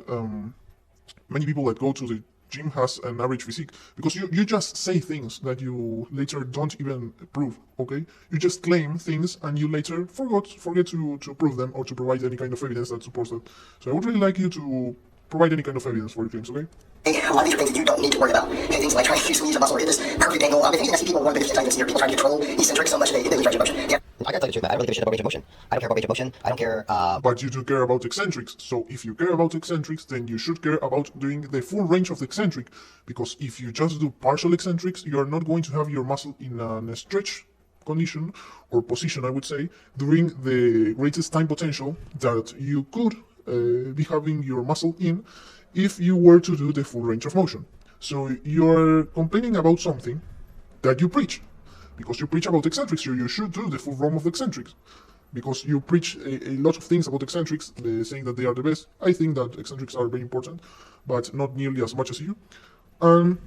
many people that go to the gym has an average physique, because you just say things that you later don't even prove, okay? You just claim things and you later forget to prove them, or to provide any kind of evidence that supports that. So I would really like you to provide any kind of evidence for your claims, okay? A lot of these are things that you don't need to worry about. Things like trying to squeeze a muscle or hit this perfect angle. I think I see people, one of the biggest things I can see are people trying to control eccentric so much they lose range of motion. Yeah. I gotta tell you the truth, man. I don't really give a shit about range of motion. I don't care about range of motion. I don't care, But you do care about eccentrics. So if you care about eccentrics, then you should care about doing the full range of the eccentric. Because if you just do partial eccentrics, you are not going to have your muscle in a stretch condition, or position, I would say, during the greatest time potential that you could be having your muscle in if you were to do the full range of motion. So you're complaining about something that you preach, because you preach about eccentrics, so you should do the full ROM of the eccentrics, because you preach a lot of things about eccentrics, saying that they are the best. I think that eccentrics are very important, but not nearly as much as you. And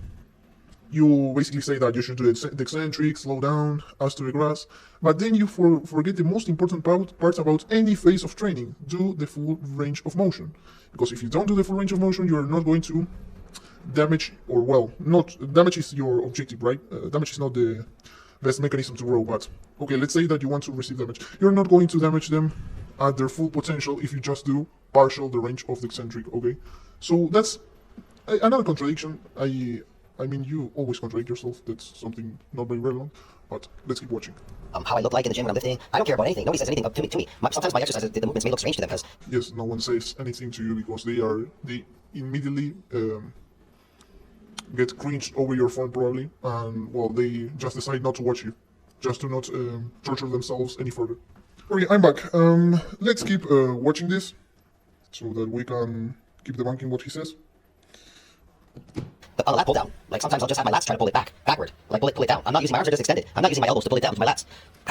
you basically say that you should do the eccentrics, slow down, as to regress, but then you forget the most important part about any phase of training: do the full range of motion. Because if you don't do the full range of motion, you're not going to damage, or well, not damage is your objective, right? Damage is not the best mechanism to grow, but okay, let's say that you want to receive damage. You're not going to damage them at their full potential if you just do partial the range of the eccentric, okay? So that's another contradiction. I mean, you always contradict yourself. That's something not very relevant, but let's keep watching. How I look like in the gym when I'm lifting. I don't care about anything. Nobody says anything to me. Sometimes my exercises, the movements may look strange to them because Yes, no one says anything to you because they immediately get cringed over your form probably, and well, they just decide not to watch you, just to not torture themselves any further. Okay, I'm back. Let's keep watching this so that we can keep debunking what he says. on the lat pull down, like sometimes I'll just have my lats try to pull it backward, like pull it down. I'm not using my arms; they're just extended. I'm not using my elbows to pull it down with my lats.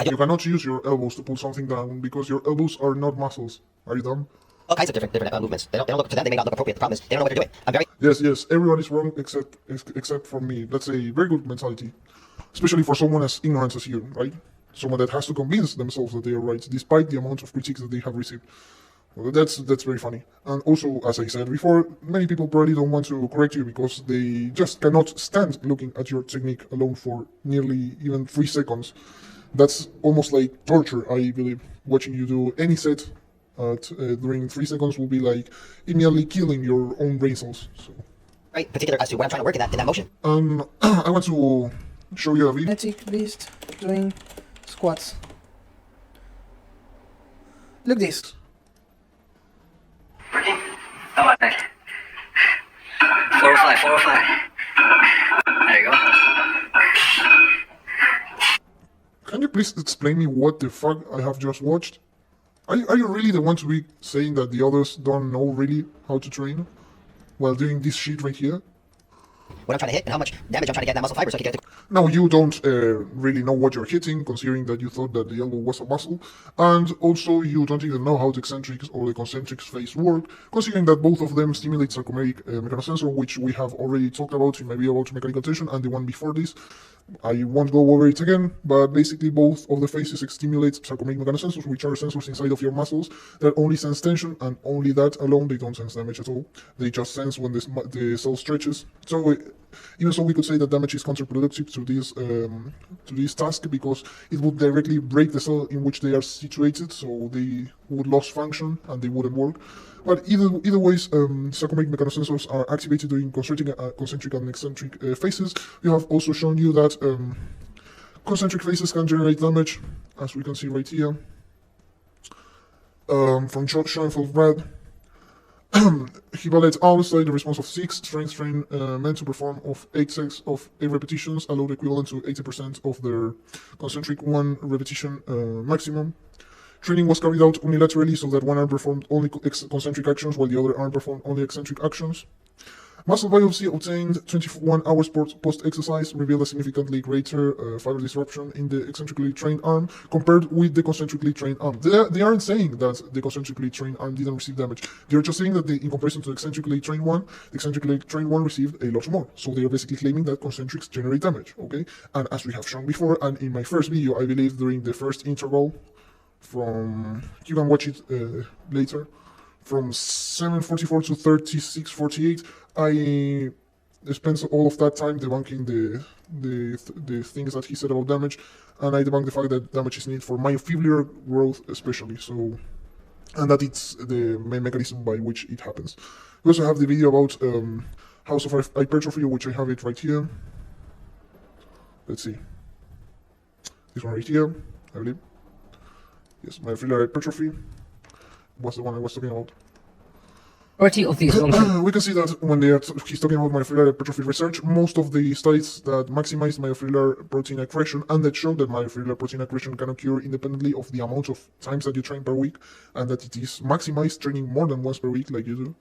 You cannot use your elbows to pull something down because your elbows are not muscles. Are you dumb? All kinds of different movements. They don't look to them. They may not look appropriate. The problem is they don't know what they're doing. I'm very Yes, everyone is wrong except for me. That's a very good mentality, especially for someone as ignorant as you, right? Someone that has to convince themselves that they are right, despite the amount of critiques that they have received. Well, that's very funny. And also, as I said before, many people probably don't want to correct you because they just cannot stand looking at your technique alone for nearly even 3 seconds. That's almost like torture, I believe. Watching you do any set during 3 seconds will be like immediately killing your own brain cells. So. very particular as to what I'm trying to work in that motion. I want to show you a video. Kinetic beast doing squats. Look this. Working? How about that? 405, 405. There you go. Can you please explain me what the fuck I have just watched? Are you really the one to be saying that the others don't know really how to train while doing this shit right here? What I'm trying to hit and how much damage I'm trying to get in that muscle fiber so I can get it. Now you don't really know what you're hitting, considering that you thought that the elbow was a muscle, and also you don't even know how the eccentrics or the concentric phase work, considering that both of them stimulate sarcomeric mechanosensor, which we have already talked about in my video about mechanical tension and the one before this. I won't go over it again, but basically both of the phases stimulate sarcomeric mechanosensors, which are sensors inside of your muscles that only sense tension, and only that alone. They don't sense damage at all. They just sense when the cell stretches. So even so, we could say that damage is counterproductive to this task, because it would directly break the cell in which they are situated, so they would lose function and they wouldn't work. But either ways, sarcomeric mechanosensors are activated during concentric and eccentric phases. We have also shown you that concentric phases can generate damage, as we can see right here, from Schoenfeld-Brad. He evaluated Alciel the response of 6 strength train men to perform of 8 sets of 8 repetitions, a load equivalent to 80% of their concentric 1 repetition maximum. Training was carried out unilaterally, so that one arm performed only concentric actions while the other arm performed only eccentric actions. Muscle biopsy obtained 21 hours post-exercise revealed a significantly greater fiber disruption in the eccentrically trained arm compared with the concentrically trained arm. They aren't saying that the concentrically trained arm didn't receive damage. They're just saying that in comparison to the eccentrically trained one, the eccentrically trained one received a lot more. So they are basically claiming that concentrics generate damage, okay? And as we have shown before, and in my first video, I believe during the first interval, you can watch it later, from 7:44 to 36:48, I spent all of that time debunking the things that he said about damage, and I debunked the fact that damage is needed for myofibrillar growth especially, so, and that it's the main mechanism by which it happens. We also have the video about house of hypertrophy, which I have it right here. Let's see. This one right here, I believe. Yes, myofibrillar hypertrophy was the one I was talking about. Majority of these long-term We can see that when he's talking about myofibrillar hypertrophy research, most of the studies that maximize myofibrillar protein accretion and that show that myofibrillar protein accretion can occur independently of the amount of times that you train per week, and that it is maximized training more than once per week like you do.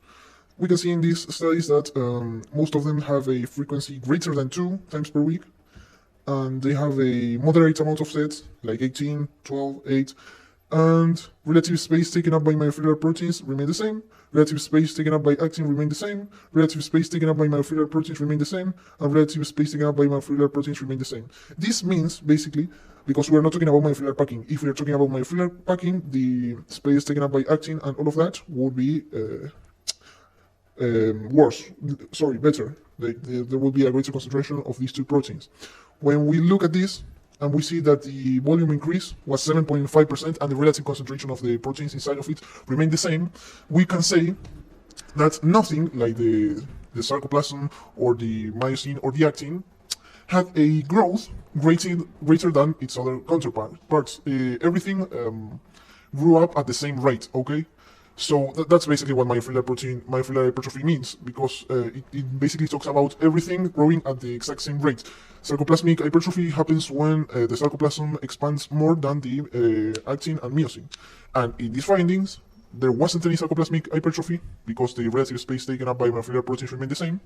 We can see in these studies that most of them have a frequency greater than 2 times per week, and they have a moderate amount of sets, like 18, 12, 8, and relative space taken up by myofibrillar proteins remain the same, relative space taken up by actin remain the same, relative space taken up by myofibrillar proteins remain the same, and relative space taken up by myofibrillar proteins remain the same. This means, basically, because we're not talking about myofibrillar packing, if we're talking about myofibrillar packing, the space taken up by actin and all of that would be better. There will be a greater concentration of these two proteins. When we look at this, and we see that the volume increase was 7.5% and the relative concentration of the proteins inside of it remained the same, we can say that nothing like the sarcoplasm or the myosin or the actin had a growth greater than its other counterparts. Everything grew up at the same rate, okay? So that's basically what myofibrillar hypertrophy means, because it basically talks about everything growing at the exact same rate. Sarcoplasmic hypertrophy happens when the sarcoplasm expands more than the actin and myosin. And in these findings, there wasn't any sarcoplasmic hypertrophy because the relative space taken up by myofibrillar proteins remained the same.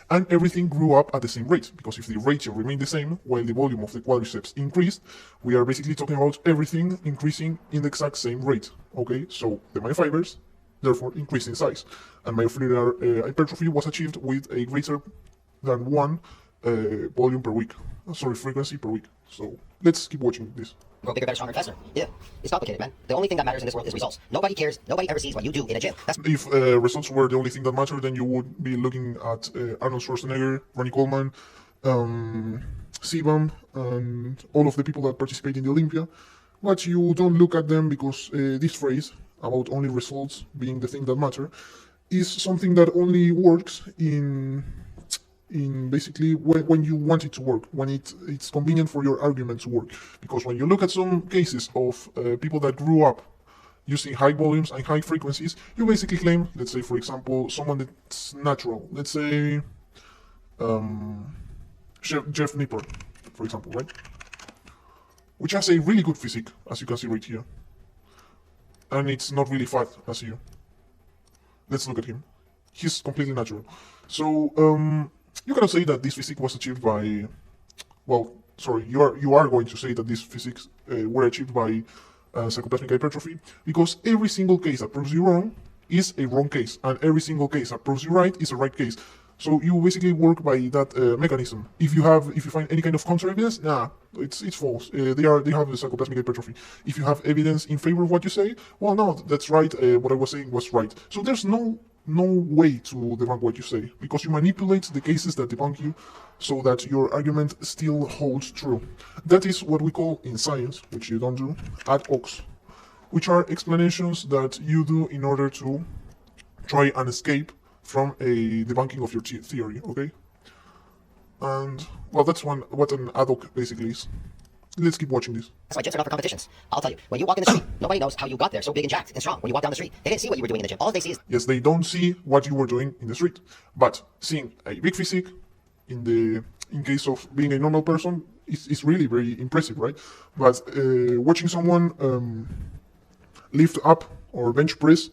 And everything grew up at the same rate, because if the ratio remained the same while the volume of the quadriceps increased, we are basically talking about everything increasing in the exact same rate. Okay, so the myofibers therefore increased in size, and myofibrillar hypertrophy was achieved with a greater than 1 frequency per week. So let's keep watching this. Grow bigger, better, stronger, faster. Yeah, it's complicated, man. The only thing that matters in this world is results. Nobody cares. Nobody ever sees what you do in a gym. That's If results were the only thing that mattered, then you would be looking at Arnold Schwarzenegger, Ronnie Coleman, Sebum, and all of the people that participate in the Olympia. But you don't look at them because this phrase about only results being the thing that matter is something that only works in basically when you want it to work, when it's convenient for your argument to work. Because when you look at some cases of people that grew up using high volumes and high frequencies, you basically claim, let's say for example, someone that's natural, let's say Jeff Nippard, for example, right? Which has a really good physique, as you can see right here. And it's not really fat, as you. Let's look at him. He's completely natural. So, you cannot say that this physique was achieved by, well, sorry, you are going to say that these physiques were achieved by sarcoplasmic hypertrophy, because every single case that proves you wrong is a wrong case, and every single case that proves you right is a right case. So you basically work by that mechanism. If you find any kind of counter evidence, it's false. They have the sarcoplasmic hypertrophy. If you have evidence in favor of what you say, well, no, that's right. What I was saying was right. So there's no way to debunk what you say, because you manipulate the cases that debunk you so that your argument still holds true. That is what we call in science, which you don't do, ad hocs, which are explanations that you do in order to try and escape from a debunking of your theory, okay? And, well, that's what an ad hoc basically is. Let's keep watching this. why gyms are not for competitions. I'll tell you, when you walk in the street, nobody knows how you got there so big and jacked and strong. When you walk down the street, they didn't see what you were doing in the gym. All they see is... Yes, they don't see what you were doing in the street, but seeing a big physique in case of being a normal person is really very impressive, right? But watching someone lift up or bench press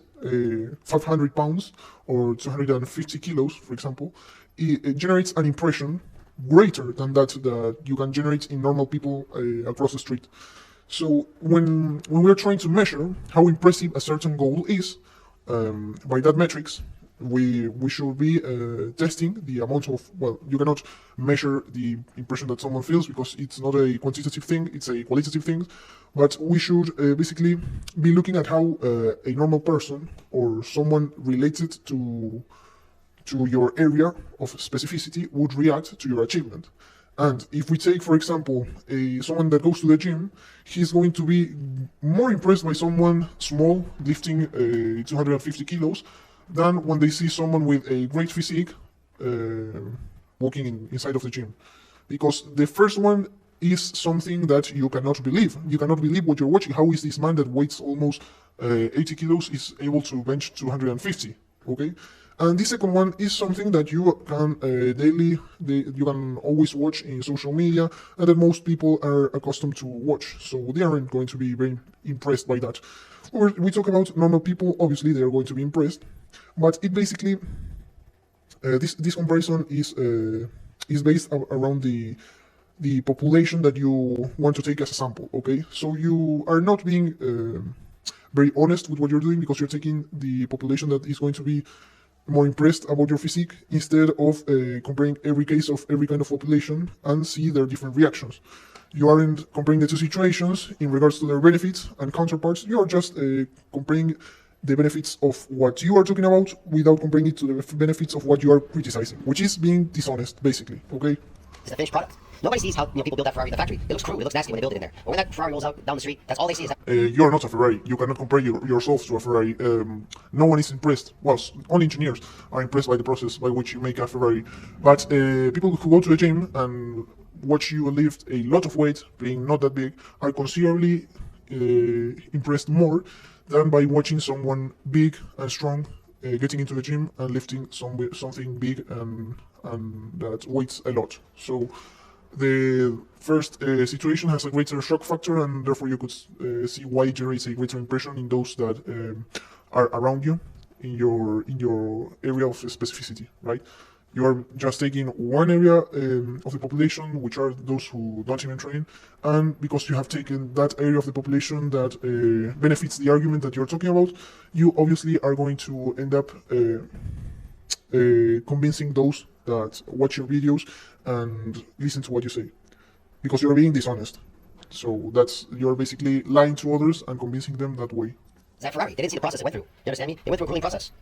500 pounds or 250 kilos, for example, it generates an impression greater than that you can generate in normal people across the street. So when we're trying to measure how impressive a certain goal is, by that metrics, we should be testing the amount of, well, you cannot measure the impression that someone feels because it's not a quantitative thing, it's a qualitative thing, but we should basically be looking at how a normal person or someone related to your area of specificity would react to your achievement. And if we take, for example, someone that goes to the gym, he's going to be more impressed by someone small lifting 250 kilos than when they see someone with a great physique walking inside of the gym. Because the first one is something that you cannot believe. You cannot believe what you're watching. How is this man that weighs almost 80 kilos is able to bench 250? okay? And the second one is something that you can you can always watch in social media, and that most people are accustomed to watch, so they aren't going to be very impressed by that. Or we talk about normal people, obviously they are going to be impressed, but it basically this comparison is based around the population that you want to take as a sample, okay? So you are not being very honest with what you're doing, because you're taking the population that is going to be more impressed about your physique, instead of comparing every case of every kind of population and see their different reactions. You aren't comparing the two situations in regards to their benefits and counterparts. You are just comparing the benefits of what you are talking about without comparing it to the benefits of what you are criticizing, which is being dishonest, basically, okay? It's a finished product. Nobody sees how people build that Ferrari in the factory. It looks crude, it looks nasty when they build it in there. Or when that Ferrari rolls out down the street, that's all they see is that. You are not a Ferrari. You cannot compare yourself to a Ferrari. No one is impressed. Well, only engineers are impressed by the process by which you make a Ferrari. But people who go to the gym and watch you lift a lot of weight, being not that big, are considerably impressed more than by watching someone big and strong getting into the gym and lifting something big and that weighs a lot. So the first situation has a greater shock factor, and therefore you could see why it generates a greater impression in those that are around you in your area of specificity, right? You are just taking one area of the population, which are those who don't even train, and because you have taken that area of the population that benefits the argument that you're talking about, you obviously are going to end up convincing those that watch your videos and listen to what you say, because you're being dishonest. So you're basically lying to others and convincing them that way. That Ferrari, they didn't see the process it went through. You understand me? It went through a cooling process.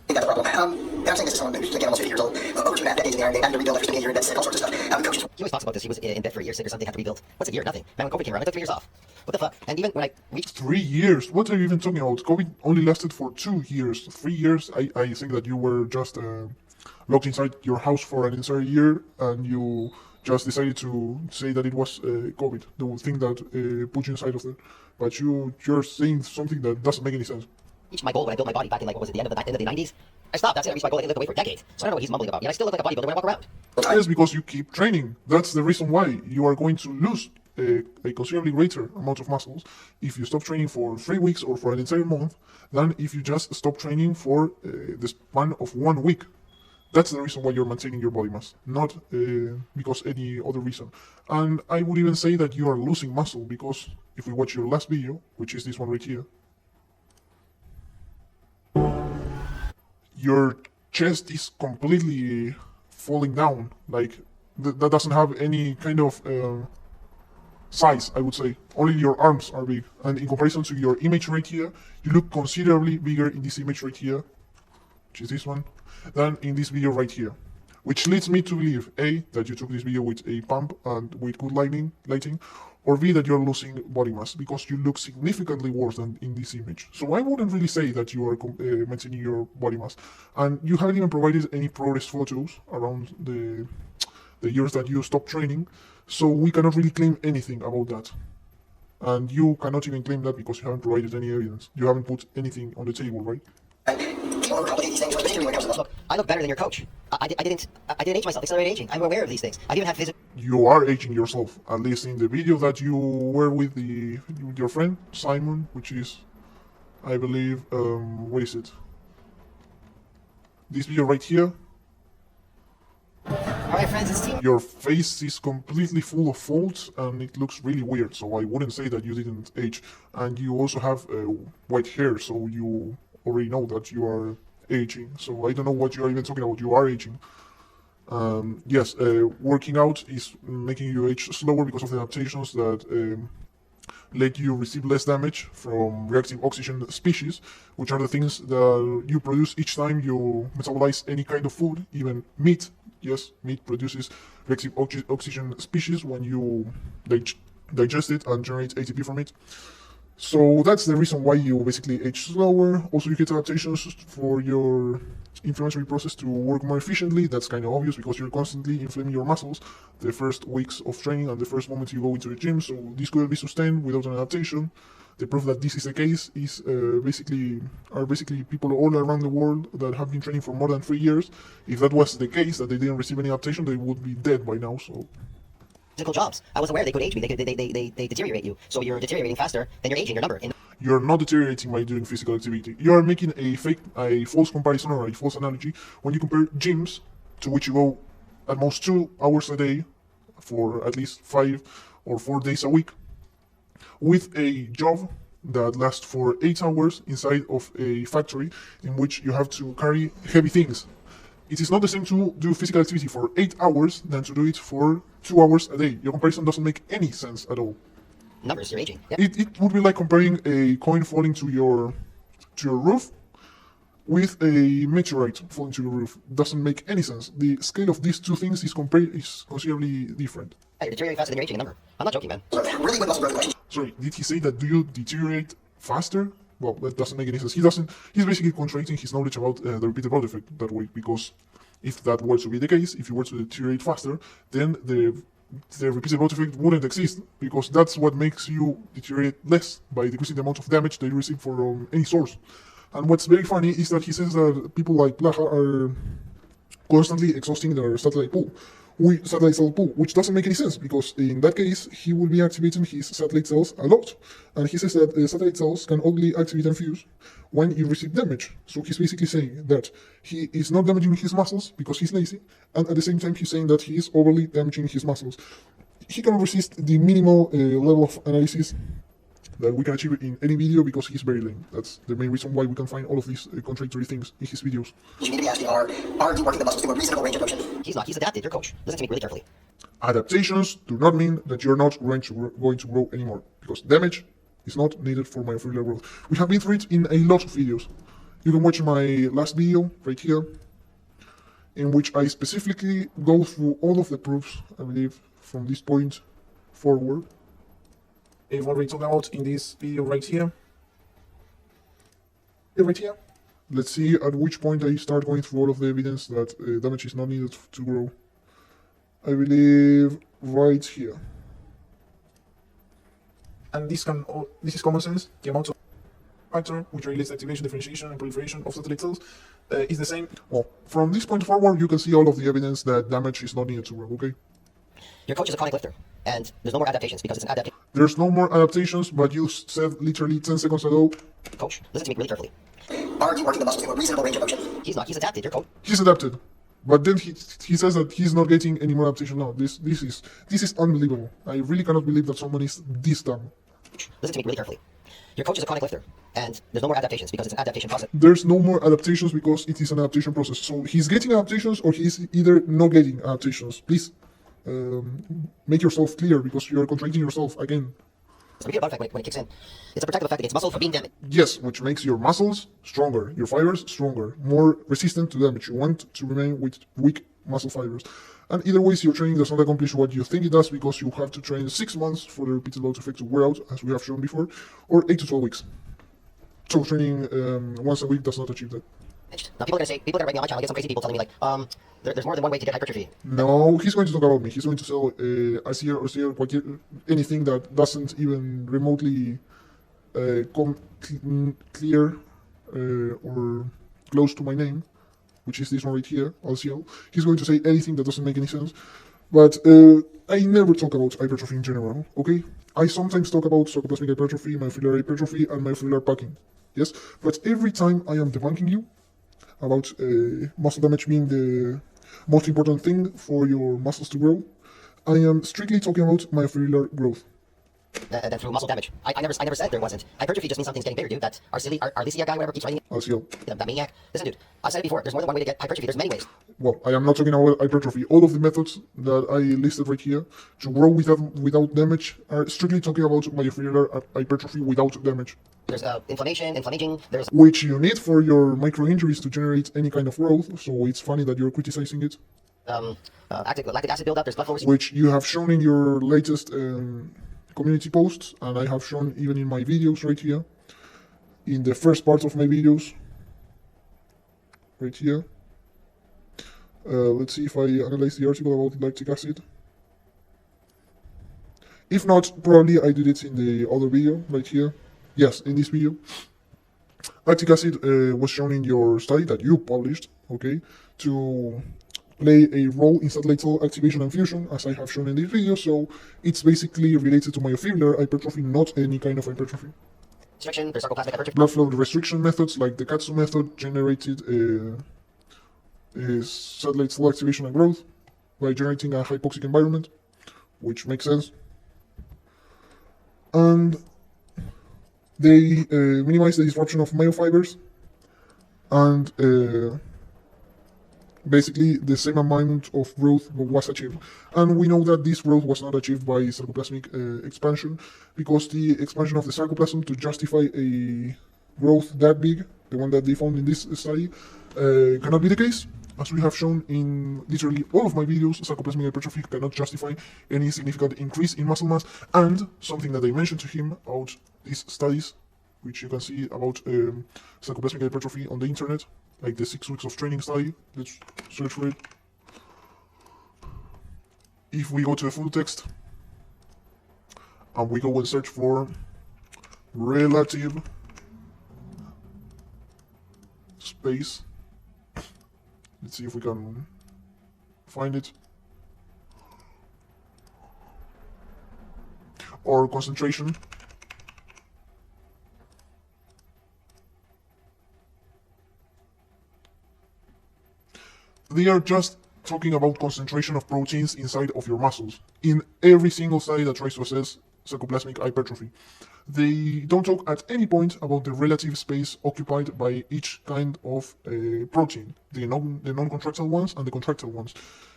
I think that's the problem. I'm saying this is someone who's, again, almost 50 years old, over 2.5 decades in the Iron, they had to rebuild after spending a year in bed sick, all sorts of stuff. Coaches. He always talks about this. He was in bed for a year sick or something, had to rebuild. What's a year? Nothing. Man, when COVID came around, I took 3 years off. What the fuck? And even when I reached 3 years? What are you even talking about? COVID only lasted for 2 years. 3 years, I think that you were just locked inside your house for an entire year, and you just decided to say that it was COVID, the thing that put you inside of it. But you're saying something that doesn't make any sense. reached my goal when I built my body back in, like, what was it, the end of the 90s? I stopped. That's it. I reached my goal. I didn't lift the weight for decades. So I don't know what he's mumbling about. Yet I still look like a bodybuilder when I walk around. That is because you keep training. That's the reason why you are going to lose a considerably greater amount of muscles if you stop training for 3 weeks or for an entire month than if you just stop training for the span of 1 week. That's the reason why you're maintaining your body mass, not because any other reason. And I would even say that you are losing muscle, because if we watch your last video, which is this one right here, your chest is completely falling down. Like, that doesn't have any kind of size, I would say. Only your arms are big. And in comparison to your image right here, you look considerably bigger in this image right here, which is this one, than in this video right here. Which leads me to believe, A, that you took this video with a pump and with good lighting, or B, that you're losing body mass, because you look significantly worse than in this image. So I wouldn't really say that you are maintaining your body mass. And you haven't even provided any progress photos around the years that you stopped training, so we cannot really claim anything about that. And you cannot even claim that because you haven't provided any evidence. You haven't put anything on the table, right? Look, I look better than your coach. I didn't age myself. Accelerated aging. I'm aware of these things. I didn't have physical. You are aging yourself, at least in the video that you were with your friend Simon, which is, I believe, what is it? This video right here. Alright, friends, it's team. Your face is completely full of folds and it looks really weird, so I wouldn't say that you didn't age. And you also have white hair, so you already know that you are aging. So I don't know what you are even talking about. You are aging. Yes, working out is making you age slower because of the adaptations that let you receive less damage from reactive oxygen species, which are the things that you produce each time you metabolize any kind of food, even meat. Yes, meat produces reactive oxygen species when you digest it and generate ATP from it. So that's the reason why you basically age slower. Also, you get adaptations for your inflammatory process to work more efficiently. That's kind of obvious because you're constantly inflaming your muscles the first weeks of training and the first moment you go into the gym. So this couldn't be sustained without an adaptation. The proof that this is the case is basically people all around the world that have been training for more than 3 years. If that was the case, that they didn't receive any adaptation, they would be dead by now. So physical jobs. I was aware they could age me. They deteriorate you. So you're deteriorating faster than you're aging your number. you're not deteriorating by doing physical activity. You are making a false comparison or a false analogy when you compare gyms, to which you go at most 2 hours a day for at least 5 or 4 days a week, with a job that lasts for 8 hours inside of a factory in which you have to carry heavy things. It is not the same to do physical activity for 8 hours than to do it for 2 hours a day. Your comparison doesn't make any sense at all. Numbers, you're aging. Yep. It would be like comparing a coin falling to your roof with a meteorite falling to your roof. Doesn't make any sense. The scale of these two things is considerably different. Hey, you're deteriorating faster than you're aging a number. I'm not joking, man. Really good muscle growth question. Sorry, did he say that do you deteriorate faster? Well, that doesn't make any sense. He's basically contradicting his knowledge about the repeated growth effect that way, because if that were to be the case, if you were to deteriorate faster, then the repeated growth effect wouldn't exist, because that's what makes you deteriorate less by decreasing the amount of damage that you receive from any source. And what's very funny is that he says that people like Blaha are constantly exhausting their satellite cell pool, which doesn't make any sense, because in that case he will be activating his satellite cells a lot, and he says that satellite cells can only activate and fuse when you receive damage. So he's basically saying that he is not damaging his muscles because he's lazy, and at the same time he's saying that he is overly damaging his muscles. He can resist the minimal level of analysis that we can achieve in any video because he's very lame. That's the main reason why we can find all of these contradictory things in his videos. You need to be asking are you working the muscles to a reasonable range of motion? He's not. He's adapted. Your coach. Listen to me really carefully. Adaptations do not mean that you're not going to grow anymore, because damage is not needed for myofibrillar growth. We have been through it in a lot of videos. You can watch my last video right here, in which I specifically go through all of the proofs, I believe, from this point forward. If what we talked about in this video right here. Right here. Let's see at which point I start going through all of the evidence that damage is not needed to grow. I believe right here. And this is common sense. The amount of factor which regulates the activation, differentiation, and proliferation of satellite cells is the same. Well, from this point forward, you can see all of the evidence that damage is not needed to grow, okay? Your coach is a chronic lifter, and there's no more adaptations because it's an adaptation. There's no more adaptations, but you said literally 10 seconds ago. Coach, listen to me really carefully. Are you working the muscles to a reasonable range of motion? He's not. He's adapted. Your coach. He's adapted. But then he says that he's not getting any more adaptation now. This is unbelievable. I really cannot believe that someone is this dumb. Listen to me really carefully. Your coach is a chronic lifter, and there's no more adaptations because it's an adaptation process. There's no more adaptations because it is an adaptation process. So he's getting adaptations, or he's either not getting adaptations. Please make yourself clear, because you are contradicting yourself again. It's a repeated effect when it kicks in. It's a protective effect against muscle from being damaged. Yes, which makes your muscles stronger, your fibers stronger, more resistant to damage. You want to remain with weak muscle fibers. And either way, your training does not accomplish what you think it does, because you have to train 6 months for the repeated growth effect to wear out, as we have shown before, or 8 to 12 weeks. So training once a week does not achieve that. Now people are gonna write me on my channel, I get some crazy people telling me like, there's more than one way to get hypertrophy. No, he's going to talk about me. He's going to sell Alciel, anything that doesn't even remotely come clear or close to my name, which is this one right here, Alciel. He's going to say anything that doesn't make any sense. But I never talk about hypertrophy in general, okay? I sometimes talk about sarcoplasmic hypertrophy, myofibrillar hypertrophy, and myofibrillar packing. Yes, but every time I am debunking you about muscle damage being the most important thing for your muscles to grow, I am strictly talking about myofibrillar growth. Then through muscle damage. I never said there wasn't. Hypertrophy just means something's getting bigger, dude. That Arciel guy, whatever, keeps writing it. Alciel. That maniac. Listen, dude, I said it before. There's more than one way to get hypertrophy. There's many ways. Well, I am not talking about hypertrophy. All of the methods that I listed right here to grow without damage are strictly talking about myofibrillar hypertrophy without damage. There's inflammation, inflammaging. There's which you need for your micro injuries to generate any kind of growth. So it's funny that you're criticizing it. lactic acid buildup. There's blood flow. Which you have shown in your latest community posts, and I have shown even in my videos right here, in the first part of my videos, right here. Let's see if I analyze the article about lactic acid. If not, probably I did it in the other video right here. yes, in this video, lactic acid was shown in your study that you published, okay, to play a role in satellite cell activation and fusion, as I have shown in this video. So it's basically related to myofibrillar hypertrophy, not any kind of hypertrophy. Restriction for sarcoplasmic hypertrophy. Blood flow restriction methods like the Katsu method generated satellite cell activation and growth by generating a hypoxic environment, which makes sense. And they minimize the disruption of myofibers, and basically the same amount of growth was achieved. And we know that this growth was not achieved by sarcoplasmic expansion, because the expansion of the sarcoplasm to justify a growth that big, the one that they found in this study, cannot be the case. As we have shown in literally all of my videos, sarcoplasmic hypertrophy cannot justify any significant increase in muscle mass. And something that I mentioned to him about these studies, which you can see about sarcoplasmic hypertrophy on the internet, like the 6 weeks of training study. Let's search for it. If we go to the full text and we go and search for relative space, let's see if we can find it, or concentration. They are just talking about concentration of proteins inside of your muscles in every single study that tries to assess sarcoplasmic hypertrophy. They don't talk at any point about the relative space occupied by each kind of protein, the non-contractile ones and the contractile ones.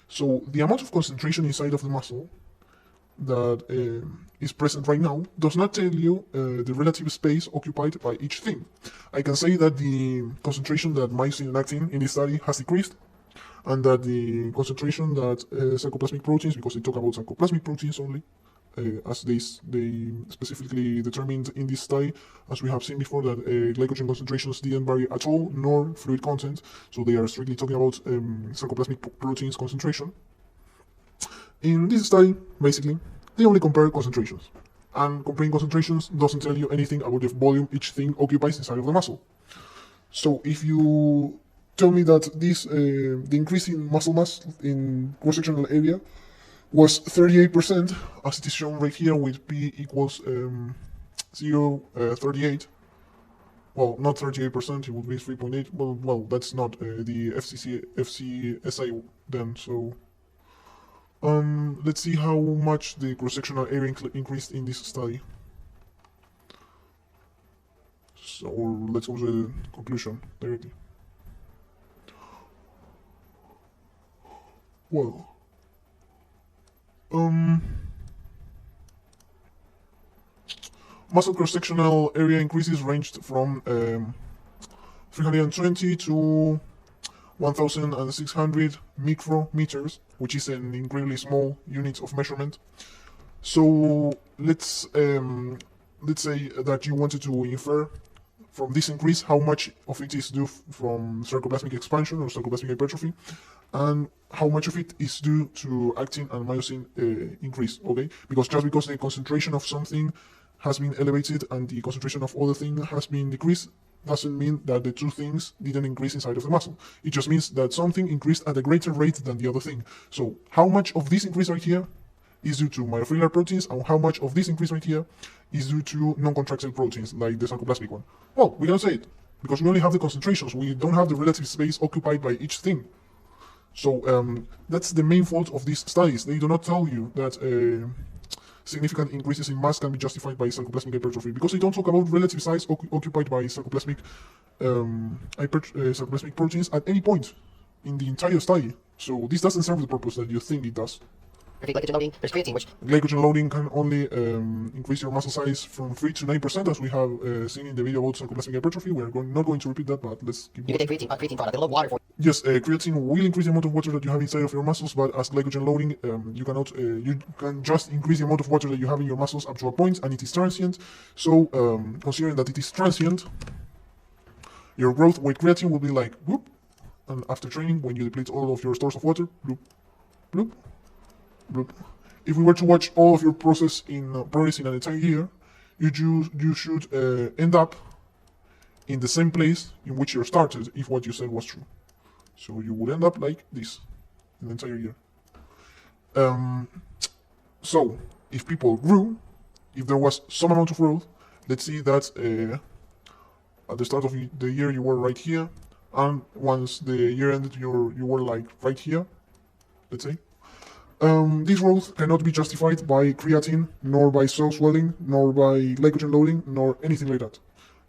So the amount of concentration inside of the muscle that is present right now does not tell you the relative space occupied by each thing. I can say that the concentration that myosin and actin in this study has decreased, and that the concentration that sarcoplasmic proteins, because they talk about sarcoplasmic proteins only, as they specifically determined in this study, as we have seen before, that glycogen concentrations didn't vary at all, nor fluid content, so they are strictly talking about sarcoplasmic proteins concentration. In this study, basically, they only compare concentrations, and comparing concentrations doesn't tell you anything about the volume each thing occupies inside of the muscle. So if you tell me that this the increase in muscle mass in cross-sectional area was 38%, as it is shown right here with P equals 0.38. Well, not 38%, it would be 3.8. Well, that's not the FCSI then. So let's see how much the cross-sectional area increased in this study. So let's go to the conclusion directly. Well, muscle cross-sectional area increases ranged from 320 to 1,600 micrometers, which is an incredibly small unit of measurement. So let's say that you wanted to infer from this increase how much of it is due from sarcoplasmic expansion or sarcoplasmic hypertrophy, and how much of it is due to actin and myosin increase, okay? Because just because the concentration of something has been elevated and the concentration of other thing has been decreased, doesn't mean that the two things didn't increase inside of the muscle. It just means that something increased at a greater rate than the other thing. So how much of this increase right here is due to myofibrillar proteins, and how much of this increase right here is due to non-contractile proteins, like the sarcoplasmic one? Well, we don't say it, because we only have the concentrations. We don't have the relative space occupied by each thing. So that's the main fault of these studies. They do not tell you that significant increases in mass can be justified by sarcoplasmic hypertrophy, because they don't talk about relative size occupied by sarcoplasmic sarcoplasmic proteins at any point in the entire study. So this doesn't serve the purpose that you think it does. Glycogen loading, there's creatine, which Glycogen loading can only increase your muscle size from 3 to 9%, as we have seen in the video about sarcoplasmic hypertrophy. We're not going to repeat that, but let's keep you can take creatine product, it'll load water for Yes, creatine will increase the amount of water that you have inside of your muscles, but as glycogen loading, you cannot. You can just increase the amount of water that you have in your muscles up to a point, and it is transient. So, considering that it is transient, your growth with creatine will be like whoop, and after training, when you deplete all of your stores of water, bloop, bloop, bloop. If we were to watch all of your progress in an entire year, you should end up in the same place in which you started if what you said was true. So you would end up like this in the entire year. So if people grew, if there was some amount of growth, let's see that at the start of the year you were right here, and once the year ended you were like right here, let's say. This growth cannot be justified by creatine, nor by cell swelling, nor by glycogen loading, nor anything like that.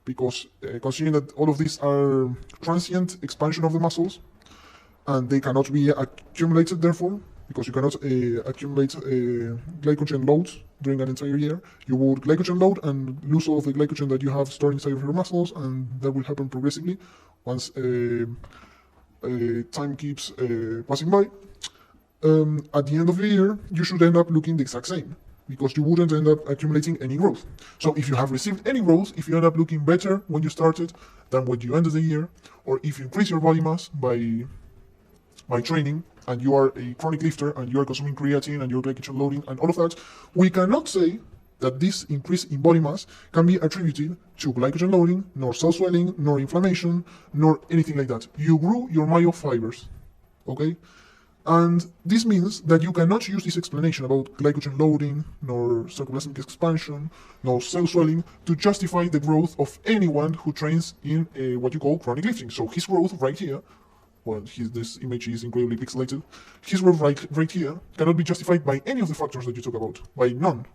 Because considering that all of these are transient expansion of the muscles, and they cannot be accumulated therefore, because you cannot accumulate glycogen loads during an entire year. You would glycogen load and lose all of the glycogen that you have stored inside of your muscles, and that will happen progressively once time keeps passing by. At the end of the year, you should end up looking the exact same, because you wouldn't end up accumulating any growth. So if you have received any growth, if you end up looking better when you started than when you ended the year, or if you increase your body mass by training, and you are a chronic lifter, and you are consuming creatine, and you're glycogen loading, and all of that, we cannot say that this increase in body mass can be attributed to glycogen loading, nor cell swelling, nor inflammation, nor anything like that. You grew your myofibers, okay? And this means that you cannot use this explanation about glycogen loading, nor sarcoplasmic expansion, nor cell swelling to justify the growth of anyone who trains in what you call chronic lifting. So his growth right here, well, this image is incredibly pixelated, his growth right here cannot be justified by any of the factors that you talk about, by none.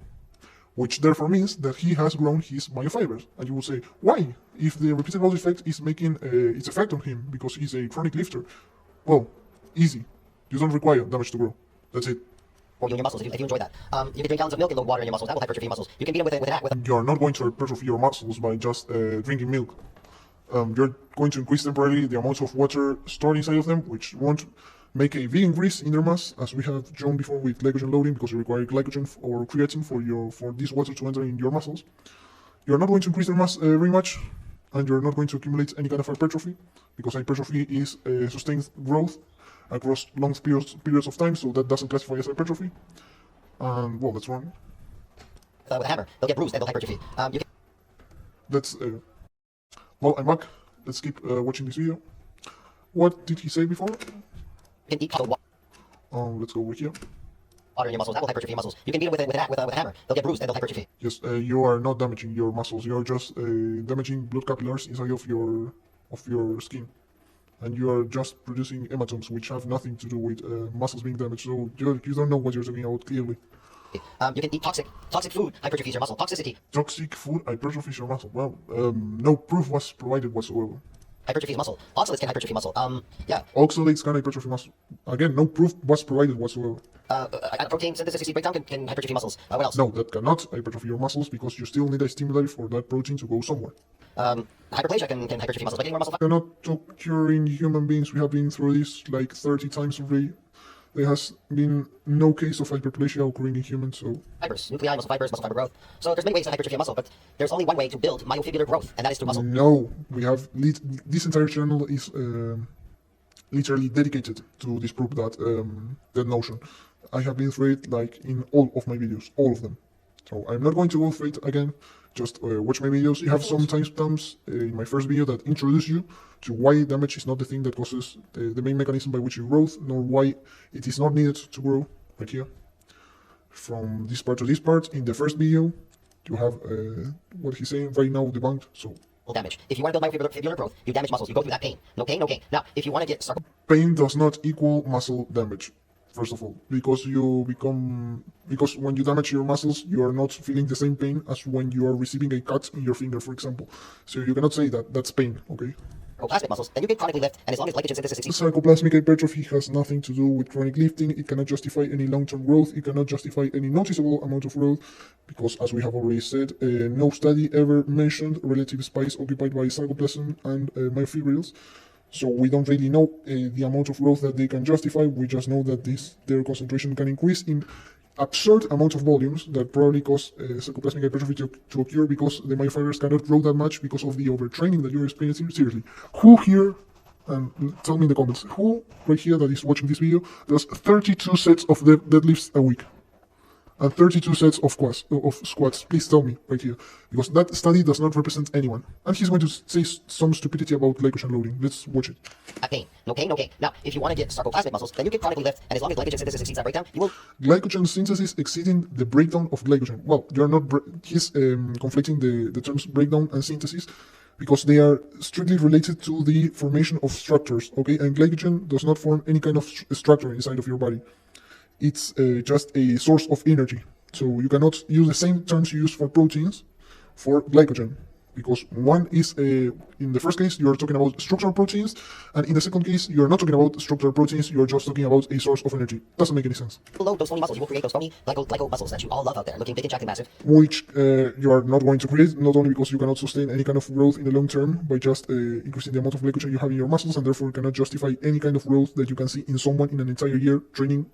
Which therefore means that he has grown his myofibers. And you will say, why? If the repeated load effect is making its effect on him because he's a chronic lifter. Well, easy. You don't require damage to grow. That's it. Or you in your muscles, if you enjoy that. You can drink gallons of milk and load water in your muscles. That will hypertrophy your muscles. You can beat them with an act. You are not going to hypertrophy your muscles by just drinking milk. You're going to increase temporarily the amount of water stored inside of them, which won't make a big increase in their mass, as we have shown before with glycogen loading, because you require glycogen or creatine for this water to enter in your muscles. You're not going to increase their mass very much, and you're not going to accumulate any kind of hypertrophy, because hypertrophy is sustained growth across long periods of time, so that doesn't classify as hypertrophy. And well, that's wrong. With a hammer, they'll get bruised and they'll hypertrophy. You can That's well, I'm back. Let's keep watching this video. What did he say before? eat water Let's go over here. in your muscles. That will hypertrophy your muscles. You can beat them with a hammer. They'll get bruised and they'll hypertrophy. Yes, you are not damaging your muscles. You are just damaging blood capillaries inside of your skin, and you are just producing hematomes, which have nothing to do with muscles being damaged. So you don't know what you're talking about clearly. You can eat toxic food, hypertrophies your muscle. Toxicity. Toxic food hypertrophies your muscle. Well, no proof was provided whatsoever. Hypertrophies muscle. Oxalates can hypertrophy muscle. Yeah. Oxalates can hypertrophy muscle. Again, no proof was provided whatsoever. Protein synthesis breakdown can hypertrophy muscles. What else? No, that cannot hypertrophy your muscles, because you still need a stimuli for that protein to go somewhere. Hyperplasia can hypertrophy muscles by getting more muscle. Cannot occur in human beings. We have been through this like 30 times already. There has been no case of hyperplasia occurring in humans, so... Fibers, nuclei, muscle fibers, muscle fiber growth. So there's many ways to hypertrophy a muscle, but there's only one way to build myofibrillar growth, and that is through muscle. No, we have... this entire channel is literally dedicated to disprove that notion. I have been through it like in all of my videos, all of them. So I'm not going to go through it again. Just watch my videos. You have some timestamps in my first video that introduce you to why damage is not the thing that causes the main mechanism by which you grow, nor why it is not needed to grow, right here. From this part to this part, in the first video, you have what he's saying right now debunked, so... Damage. If you want to build myofibrillar growth, you damage muscles. You go through that pain. No pain, no gain. Now, if you want to get Pain does not equal muscle damage. First of all, because when you damage your muscles, you are not feeling the same pain as when you are receiving a cut in your finger, for example. So you cannot say that that's pain, okay? Sarcoplasmic muscles, then you can chronically lift, and as long as glycogen synthesis exceeds... Sarcoplasmic hypertrophy has nothing to do with chronic lifting. It cannot justify any long-term growth. It cannot justify any noticeable amount of growth, because as we have already said, no study ever mentioned relative space occupied by sarcoplasm and myofibrils. So we don't really know the amount of growth that they can justify. We just know that their concentration can increase in absurd amount of volumes that probably cause sarcoplasmic hypertrophy to occur, because the myofibers cannot grow that much because of the overtraining that you're experiencing. Seriously, who here, and tell me in the comments, who right here that is watching this video does 32 sets of deadlifts a week? and 32 sets of squats. Please tell me right here, because that study does not represent anyone. And he's going to say some stupidity about glycogen loading. Let's watch it. Pain. No pain, no gain. Now, if you want to get sarcoplasmic muscles, then you can chronically lift, and as long as glycogen synthesis exceeds that breakdown, you will... Glycogen synthesis exceeding the breakdown of glycogen. Well, you're not... he's conflating the terms breakdown and synthesis, because they are strictly related to the formation of structures, okay? And glycogen does not form any kind of structure inside of your body. It's just a source of energy. So you cannot use the same terms you use for proteins for glycogen, because one is, in the first case, you're talking about structural proteins, and in the second case, you're not talking about structural proteins, you're just talking about a source of energy. Doesn't make any sense. Load those phony muscles. You will create those phony glyco muscles that you all love out there, looking big and jacked and massive. Which you are not going to create, not only because you cannot sustain any kind of growth in the long term by just increasing the amount of glycogen you have in your muscles, and therefore cannot justify any kind of growth that you can see in someone in an entire year training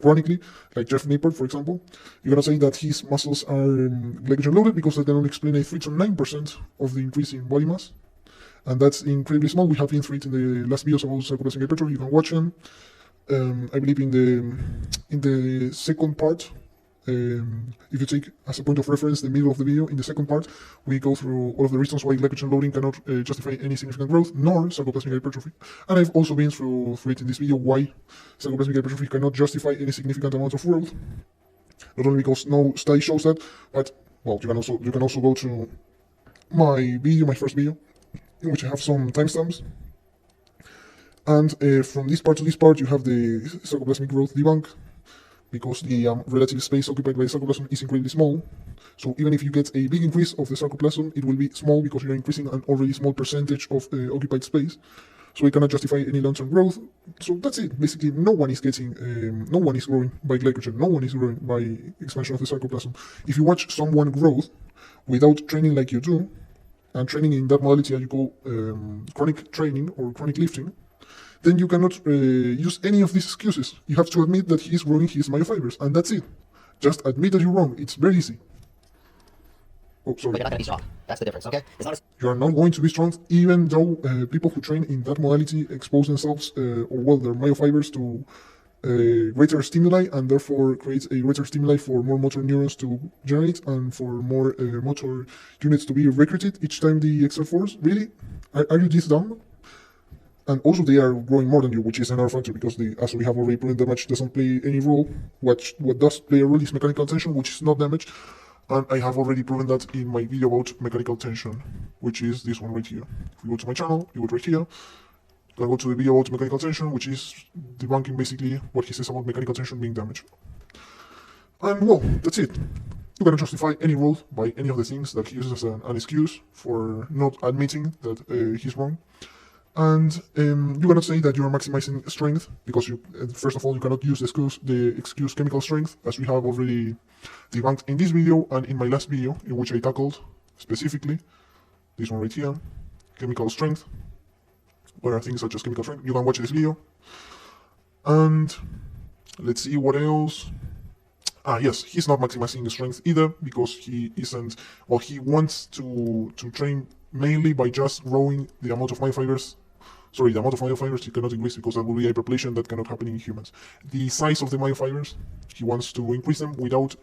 chronically, like Jeff Napier, for example. You're gonna say that his muscles are glycogen loaded because that can only explain a 3 to 9% of the increase in body mass, and that's incredibly small. We have been through it in the last videos about sarcoplasmic hypertrophy. You can watch them. I believe in the second part. If you take as a point of reference the middle of the video, in the second part, we go through all of the reasons why glycogen loading cannot justify any significant growth, nor sarcoplasmic hypertrophy. And I've also been through it in this video why sarcoplasmic hypertrophy cannot justify any significant amount of growth. Not only because no study shows that, but well, you can also go to my first video, in which I have some timestamps. And from this part to this part, you have the sarcoplasmic growth debunk, because the relative space occupied by the sarcoplasm is incredibly small. So even if you get a big increase of the sarcoplasm, it will be small because you're increasing an already small percentage of occupied space. So it cannot justify any long-term growth. So that's it. Basically, no one is growing by glycogen. No one is growing by expansion of the sarcoplasm. If you watch someone grow without training like you do, and training in that modality that you call chronic training or chronic lifting, then you cannot use any of these excuses. You have to admit that he is growing his myofibers, and that's it. Just admit that you're wrong. It's very easy. Oh, sorry. But you're not going to be strong. That's the difference, okay? It's not as... You are not going to be strong, even though people who train in that modality expose themselves, or well, their myofibers to greater stimuli, and therefore creates a greater stimuli for more motor neurons to generate, and for more motor units to be recruited each time they exert force. Really? Are you this dumb? And also they are growing more than you, which is another factor, because as we have already proven, damage doesn't play any role. What does play a role is mechanical tension, which is not damage. And I have already proven that in my video about mechanical tension, which is this one right here. If you go to my channel, you go right here, you can go to the video about mechanical tension, which is debunking basically what he says about mechanical tension being damaged. And well, that's it. You cannot justify any role by any of the things that he uses as an excuse for not admitting that he's wrong. And you cannot say that you are maximizing strength, because first of all, you cannot use the excuse chemical strength, as we have already debunked in this video and in my last video, in which I tackled specifically this one right here, chemical strength, where things such as chemical strength. You can watch this video. And let's see what else. Yes, he's not maximizing strength either, because he isn't, well, he wants to train mainly by just growing the amount of myofibers. Sorry, the amount of myofibers he cannot increase, because that will be hyperplasia, that cannot happen in humans. The size of the myofibers, he wants to increase them without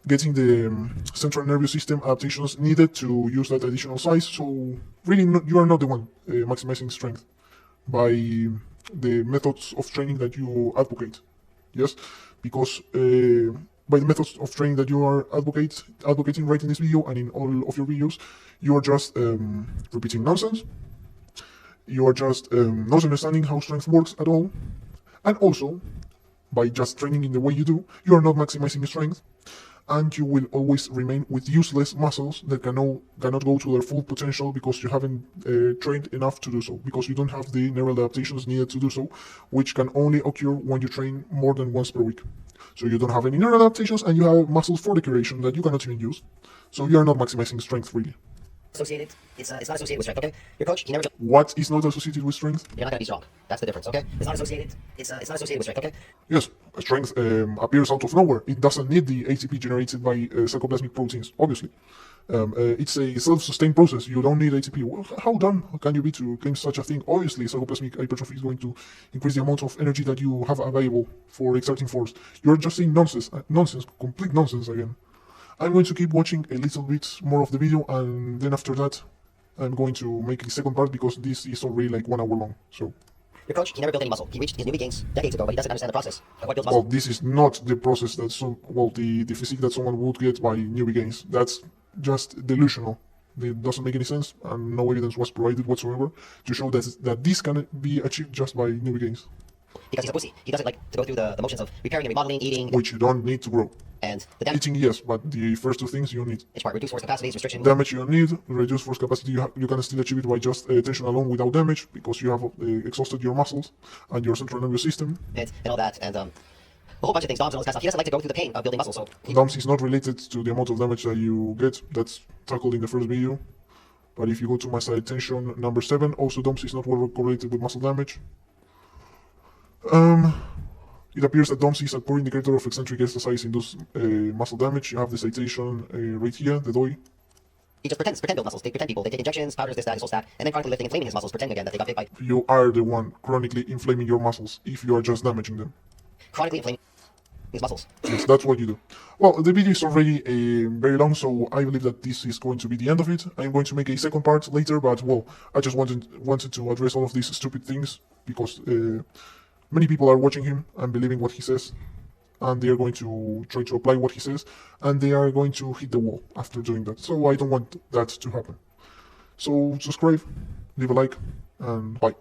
getting the central nervous system adaptations needed to use that additional size. So really, you are not the one maximizing strength by the methods of training that you advocate. Yes, because by the methods of training that you are advocating right in this video and in all of your videos, you are just repeating nonsense. You are just not understanding how strength works at all. And also, by just training in the way you do, you are not maximizing strength, and you will always remain with useless muscles that cannot go to their full potential, because you haven't trained enough to do so, because you don't have the neural adaptations needed to do so, which can only occur when you train more than once per week. So you don't have any neural adaptations, and you have muscles for the creation that you cannot even use. So you are not maximizing strength, really. associated. It's not associated with strength. Okay, your coach, he never. What is not associated with strength? You're not gonna be strong. That's the difference. Okay, it's not associated. It's not associated with strength. Okay. Yes, strength appears out of nowhere. It doesn't need the ATP generated by sarcoplasmic proteins, obviously. It's a self-sustained process. You don't need ATP. Well, how dumb can you be to claim such a thing? Obviously, sarcoplasmic hypertrophy is going to increase the amount of energy that you have available for exerting force. You're just saying nonsense, complete nonsense again. I'm going to keep watching a little bit more of the video, and then after that, I'm going to make a second part because this is already like 1 hour long. So. Your coach, he never built any muscle. He reached his newbie gains decades ago, but he doesn't understand the process of what builds Well, muscle. this is not the process that the physique that someone would get by newbie gains. That's just delusional. It doesn't make any sense, and no evidence was provided whatsoever to show that this can be achieved just by newbie gains. Because he's a pussy. He doesn't like to go through the motions of repairing and remodeling, eating, Which you don't need to grow. and the damage Eating, yes, but the first two things you need. part, reduce force capacities, restriction. Damage you don't need. Reduce force capacity you can still achieve it by just tension alone without damage, because you have exhausted your muscles and your central nervous system. and all that, and a whole bunch of things, DOMS and all this kind of stuff. He doesn't like to go through the pain of building muscle, so DOMS is not related to the amount of damage that you get. That's tackled in the first video. But if you go to my citation number 7, also DOMS is not well correlated with muscle damage. It appears that DOMS is a poor indicator of eccentric exercise-induced muscle damage. You have the citation right here, the DOI. he just pretend build muscles. They pretend people. They take injections, powders, this, that, his whole stack, and then chronically lifting, inflaming his muscles, pretending again that they got big by You are the one chronically inflaming your muscles if you are just damaging them. chronically inflaming his muscles. Yes, that's what you do. Well, the video is already very long, so I believe that this is going to be the end of it. I'm going to make a second part later, but well, I just wanted to address all of these stupid things because many people are watching him and believing what he says, and they are going to try to apply what he says, and they are going to hit the wall after doing that. So I don't want that to happen. So subscribe, leave a like, and bye.